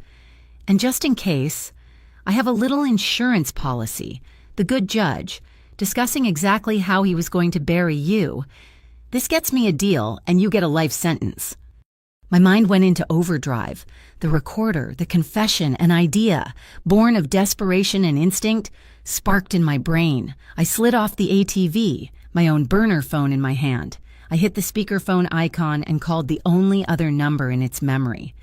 "And just in case, I have a little insurance policy, the good judge, discussing exactly how he was going to bury you. This gets me a deal, and you get a life sentence." My mind went into overdrive. The recorder, the confession, an idea, born of desperation and instinct, sparked in my brain. I slid off the ATV, my own burner phone in my hand. I hit the speakerphone icon and called the only other number in its memory.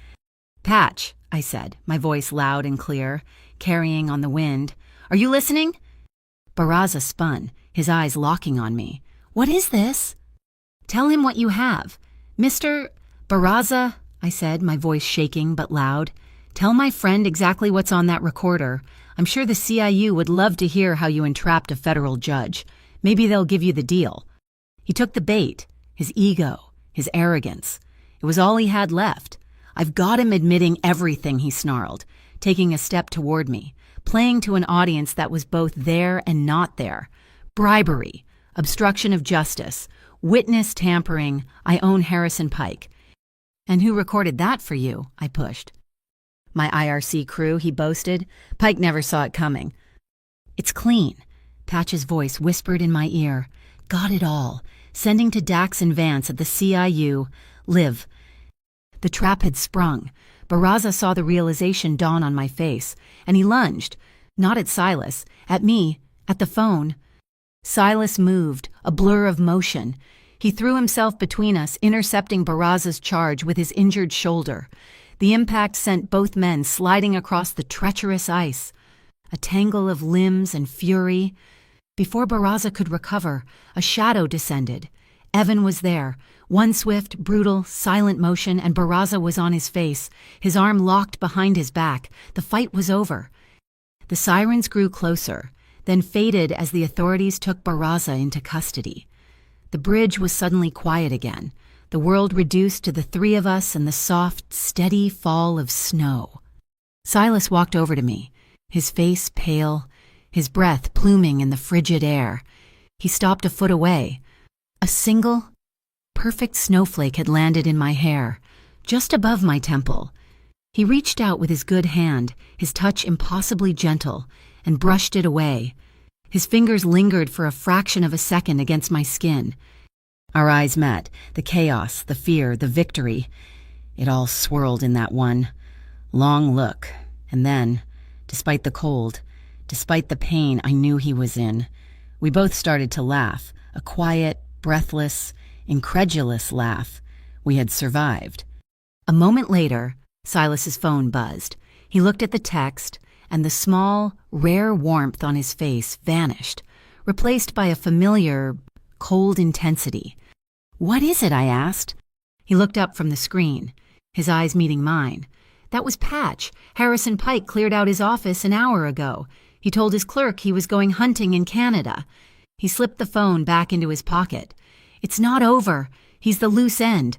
"Patch," I said, my voice loud and clear, carrying on the wind. "Are you listening?" Barraza spun, his eyes locking on me. "What is this?" "Tell him what you have. Mr. Barraza," I said, my voice shaking but loud. "Tell my friend exactly what's on that recorder. I'm sure the CIU would love to hear how you entrapped a federal judge. Maybe they'll give you the deal." He took the bait, his ego, his arrogance. It was all he had left. "I've got him admitting everything," he snarled, taking a step toward me. playing to an audience that was both there and not there. Bribery, obstruction of justice, witness tampering, I own Harrison Pike. And who recorded that for you? I pushed. My IRC crew, he boasted. Pike never saw it coming. It's clean, Patch's voice whispered in my ear. Got it all. Sending to Dax and Vance at the CIU. Live. The trap had sprung. Barraza saw the realization dawn on my face, and he lunged, not at Silas, at me, at the phone. Silas moved, a blur of motion. He threw himself between us, intercepting Barraza's charge with his injured shoulder. The impact sent both men sliding across the treacherous ice. A tangle of limbs and fury. Before Barraza could recover, a shadow descended. Evan was there. One swift, brutal, silent motion, and Barraza was on his face, his arm locked behind his back. The fight was over. The sirens grew closer, then faded as the authorities took Barraza into custody. The bridge was suddenly quiet again, the world reduced to the three of us and the soft, steady fall of snow. Silas walked over to me, his face pale, his breath pluming in the frigid air. He stopped a foot away. A single, perfect snowflake had landed in my hair, just above my temple. He reached out with his good hand, his touch impossibly gentle, and brushed it away. His fingers lingered for a fraction of a second against my skin. Our eyes met, the chaos, the fear, the victory. It all swirled in that one long look, and then, despite the cold, despite the pain I knew he was in, we both started to laugh, a quiet, breathless, incredulous laugh. We had survived. A moment later, Silas's phone buzzed. He looked at the text, and the small, rare warmth on his face vanished, replaced by a familiar, cold intensity. "What is it?" I asked. He looked up from the screen, his eyes meeting mine. "That was Patch. Harrison Pike cleared out his office an hour ago. He told his clerk he was going hunting in Canada." He slipped the phone back into his pocket. "It's not over. He's the loose end."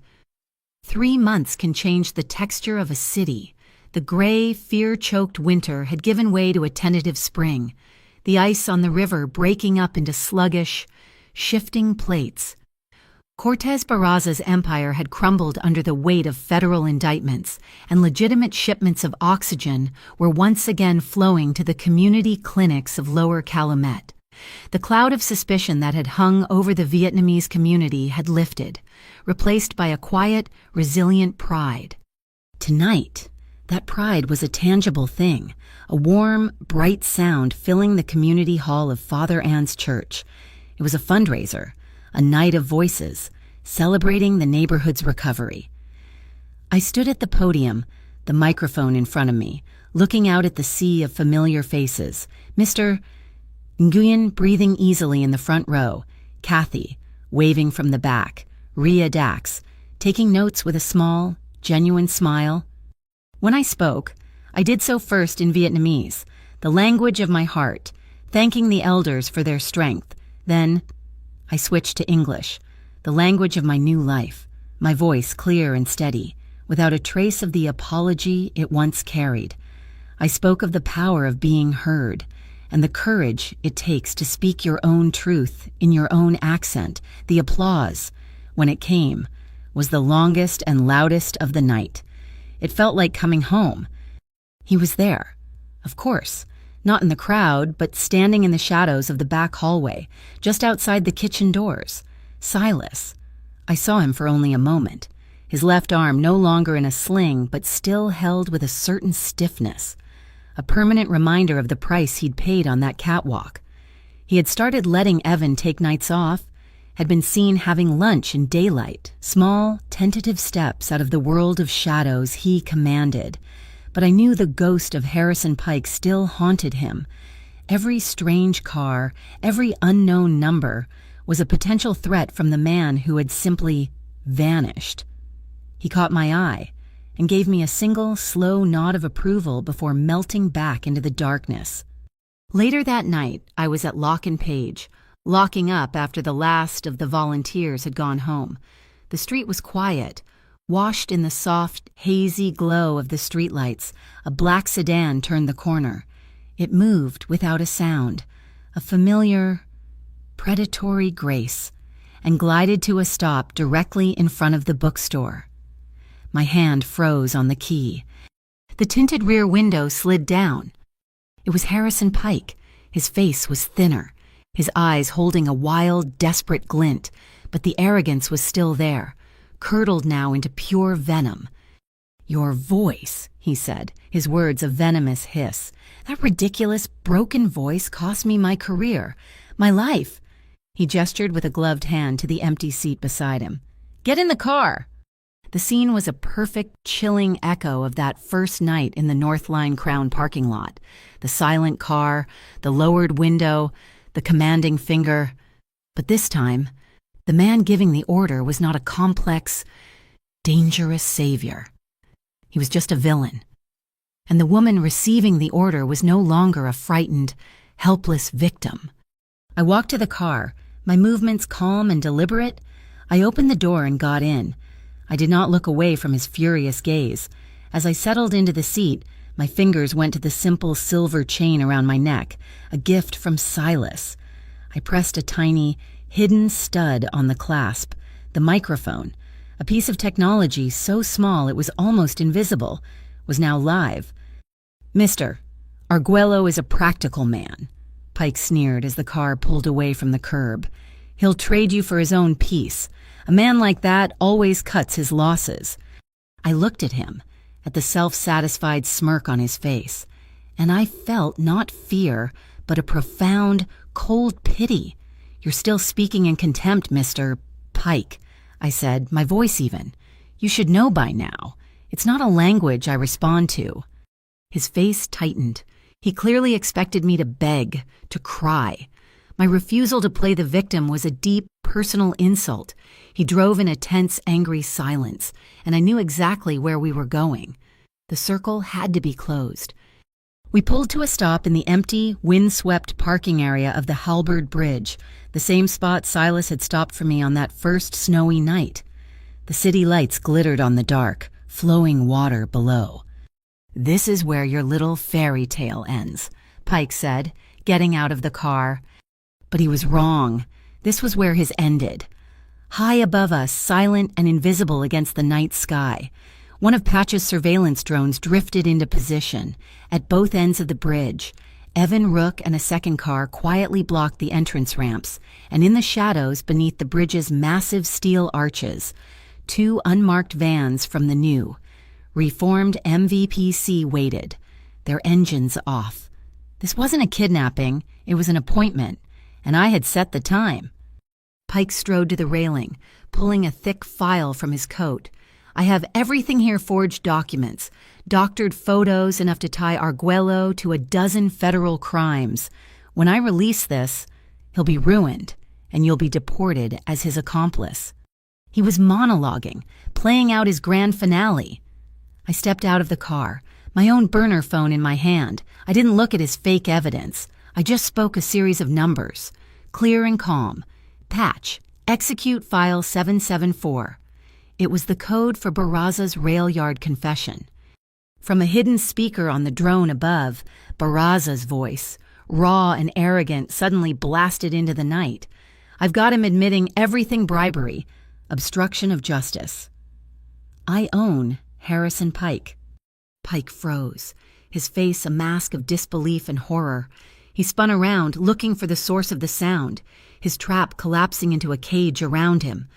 3 months can change the texture of a city. The gray, fear-choked winter had given way to a tentative spring, the ice on the river breaking up into sluggish, shifting plates. Cortez Barraza's empire had crumbled under the weight of federal indictments, and legitimate shipments of oxygen were once again flowing to the community clinics of Lower Calumet. The cloud of suspicion that had hung over the Vietnamese community had lifted, replaced by a quiet, resilient pride. Tonight, that pride was a tangible thing, a warm, bright sound filling the community hall of Father Ann's church. It was a fundraiser, a night of voices, celebrating the neighborhood's recovery. I stood at the podium, the microphone in front of me, looking out at the sea of familiar faces. Mr. Nguyen breathing easily in the front row, Kathy waving from the back, Rhea Dax taking notes with a small, genuine smile. When I spoke, I did so first in Vietnamese, the language of my heart, thanking the elders for their strength. Then I switched to English, the language of my new life, my voice clear and steady, without a trace of the apology it once carried. I spoke of the power of being heard, and the courage it takes to speak your own truth in your own accent. The applause, when it came, was the longest and loudest of the night. It felt like coming home. He was there, of course, not in the crowd, but standing in the shadows of the back hallway, just outside the kitchen doors. Silas. I saw him for only a moment, his left arm no longer in a sling, but still held with a certain stiffness, a permanent reminder of the price he'd paid on that catwalk. He had started letting Evan take nights off, had been seen having lunch in daylight, small, tentative steps out of the world of shadows he commanded. But I knew the ghost of Harrison Pike still haunted him. Every strange car, every unknown number, was a potential threat from the man who had simply vanished. He caught my eye and gave me a single, slow nod of approval before melting back into the darkness. Later that night, I was at Lock and Page, locking up after the last of the volunteers had gone home. The street was quiet, washed in the soft, hazy glow of the streetlights. A black sedan turned the corner. It moved without a sound, a familiar, predatory grace, and glided to a stop directly in front of the bookstore. My hand froze on the key. The tinted rear window slid down. It was Harrison Pike. His face was thinner, his eyes holding a wild, desperate glint, but the arrogance was still there, curdled now into pure venom. "Your voice," he said, his words a venomous hiss. "That ridiculous, broken voice cost me my career, my life." He gestured with a gloved hand to the empty seat beside him. "Get in the car." The scene was a perfect, chilling echo of that first night in the North Line Crown parking lot. The silent car, the lowered window, the commanding finger. But this time, the man giving the order was not a complex, dangerous savior. He was just a villain. And the woman receiving the order was no longer a frightened, helpless victim. I walked to the car, my movements calm and deliberate. I opened the door and got in. I did not look away from his furious gaze. As I settled into the seat, my fingers went to the simple silver chain around my neck, a gift from Silas. I pressed a tiny, hidden stud on the clasp, the microphone. A piece of technology so small it was almost invisible, was now live. "Mister, Arguello is a practical man," Pike sneered as the car pulled away from the curb. "He'll trade you for his own peace. A man like that always cuts his losses." I looked at him, at the self-satisfied smirk on his face, and I felt not fear, but a profound, cold pity. "You're still speaking in contempt, Mr. Pike," I said, my voice even. "You should know by now. It's not a language I respond to." His face tightened. He clearly expected me to beg, to cry. My refusal to play the victim was a deep, personal insult. He drove in a tense, angry silence, and I knew exactly where we were going. The circle had to be closed. We pulled to a stop in the empty, wind-swept parking area of the Halberd Bridge, the same spot Silas had stopped for me on that first snowy night. The city lights glittered on the dark, flowing water below. "This is where your little fairy tale ends," Pike said, getting out of the car. But he was wrong. This was where his ended. High above us, silent and invisible against the night sky, one of Patch's surveillance drones drifted into position. At both ends of the bridge, Evan Rook and a second car quietly blocked the entrance ramps, and in the shadows beneath the bridge's massive steel arches, two unmarked vans from the new, reformed MVPC waited, their engines off. This wasn't a kidnapping, it was an appointment, and I had set the time. Pike strode to the railing, pulling a thick file from his coat. "I have everything here, forged documents, doctored photos enough to tie Arguello to a dozen federal crimes. When I release this, he'll be ruined, and you'll be deported as his accomplice." He was monologuing, playing out his grand finale. I stepped out of the car, my own burner phone in my hand. I didn't look at his fake evidence. I just spoke a series of numbers, clear and calm. "Patch, execute file 774. It was the code for Barraza's rail yard confession. From a hidden speaker on the drone above, Barraza's voice, raw and arrogant, suddenly blasted into the night. "I've got him admitting everything bribery, obstruction of justice. I own Harrison Pike." Pike froze, his face a mask of disbelief and horror. He spun around, looking for the source of the sound, his trap collapsing into a cage around him.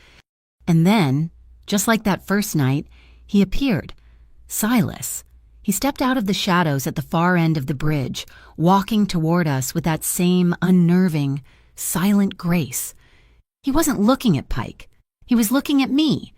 And then, just like that first night, he appeared. Silas. He stepped out of the shadows at the far end of the bridge, walking toward us with that same unnerving, silent grace. He wasn't looking at Pike. He was looking at me.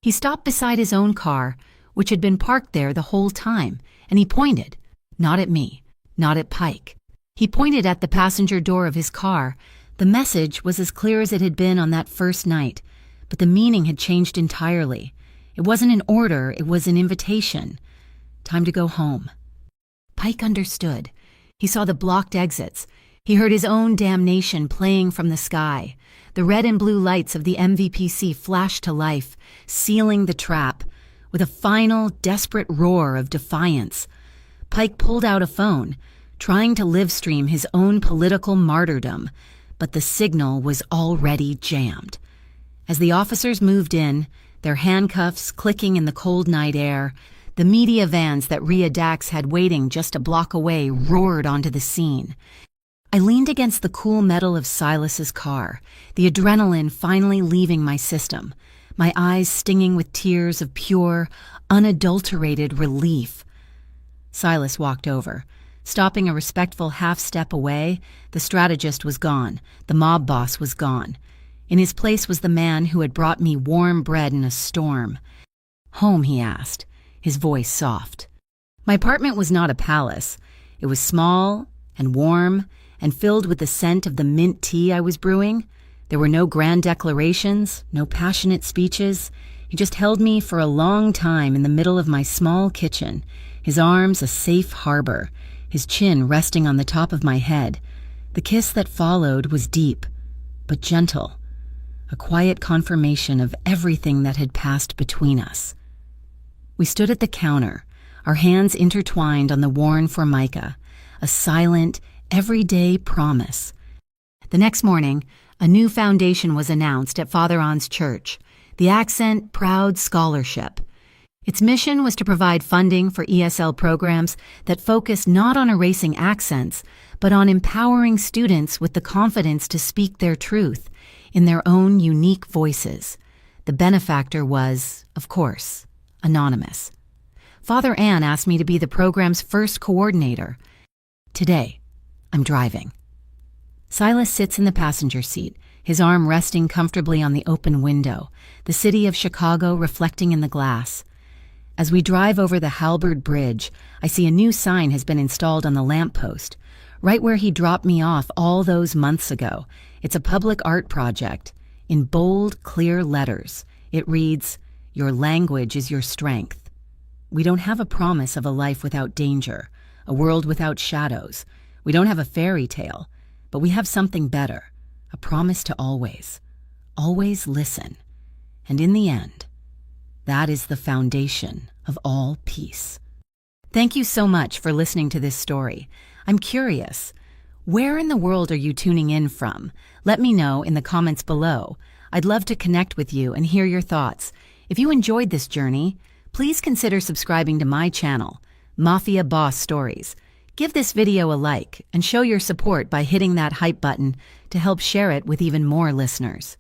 He stopped beside his own car, which had been parked there the whole time, and he pointed, not at me, not at Pike. He pointed at the passenger door of his car. The message was as clear as it had been on that first night, but the meaning had changed entirely. It wasn't an order, it was an invitation. Time to go home. Pike understood. He saw the blocked exits. He heard his own damnation playing from the sky. The red and blue lights of the MVPC flashed to life, sealing the trap. With a final, desperate roar of defiance, Pike pulled out a phone, trying to live stream his own political martyrdom, but the signal was already jammed. As the officers moved in, their handcuffs clicking in the cold night air, the media vans that Rhea Dax had waiting just a block away roared onto the scene. I leaned against the cool metal of Silas's car, the adrenaline finally leaving my system, my eyes stinging with tears of pure, unadulterated relief. Silas walked over. Stopping a respectful half-step away, the strategist was gone, the mob boss was gone. In his place was the man who had brought me warm bread in a storm. "Home?" he asked, his voice soft. My apartment was not a palace. It was small and warm and filled with the scent of the mint tea I was brewing. There were no grand declarations, no passionate speeches. He just held me for a long time in the middle of my small kitchen, his arms a safe harbor, his chin resting on the top of my head. The kiss that followed was deep, but gentle, a quiet confirmation of everything that had passed between us. We stood at the counter, our hands intertwined on the worn formica, a silent, everyday promise. The next morning, a new foundation was announced at Father On's church, the Accent Proud Scholarship. Its mission was to provide funding for ESL programs that focused not on erasing accents, but on empowering students with the confidence to speak their truth in their own unique voices. The benefactor was, of course, anonymous. Father Ann asked me to be the program's first coordinator. Today, I'm driving. Silas sits in the passenger seat, his arm resting comfortably on the open window, the city of Chicago reflecting in the glass. As we drive over the Halberd Bridge, I see a new sign has been installed on the lamppost, right where he dropped me off all those months ago. It's a public art project. In bold, clear letters, it reads, "Your language is your strength." We don't have a promise of a life without danger, a world without shadows. We don't have a fairy tale, but we have something better, a promise to always listen. And in the end, that is the foundation of all peace. Thank you so much for listening to this story. I'm curious, where in the world are you tuning in from? Let me know in the comments below. I'd love to connect with you and hear your thoughts. If you enjoyed this journey, please consider subscribing to my channel, Mafia Boss Stories. Give this video a like and show your support by hitting that hype button to help share it with even more listeners.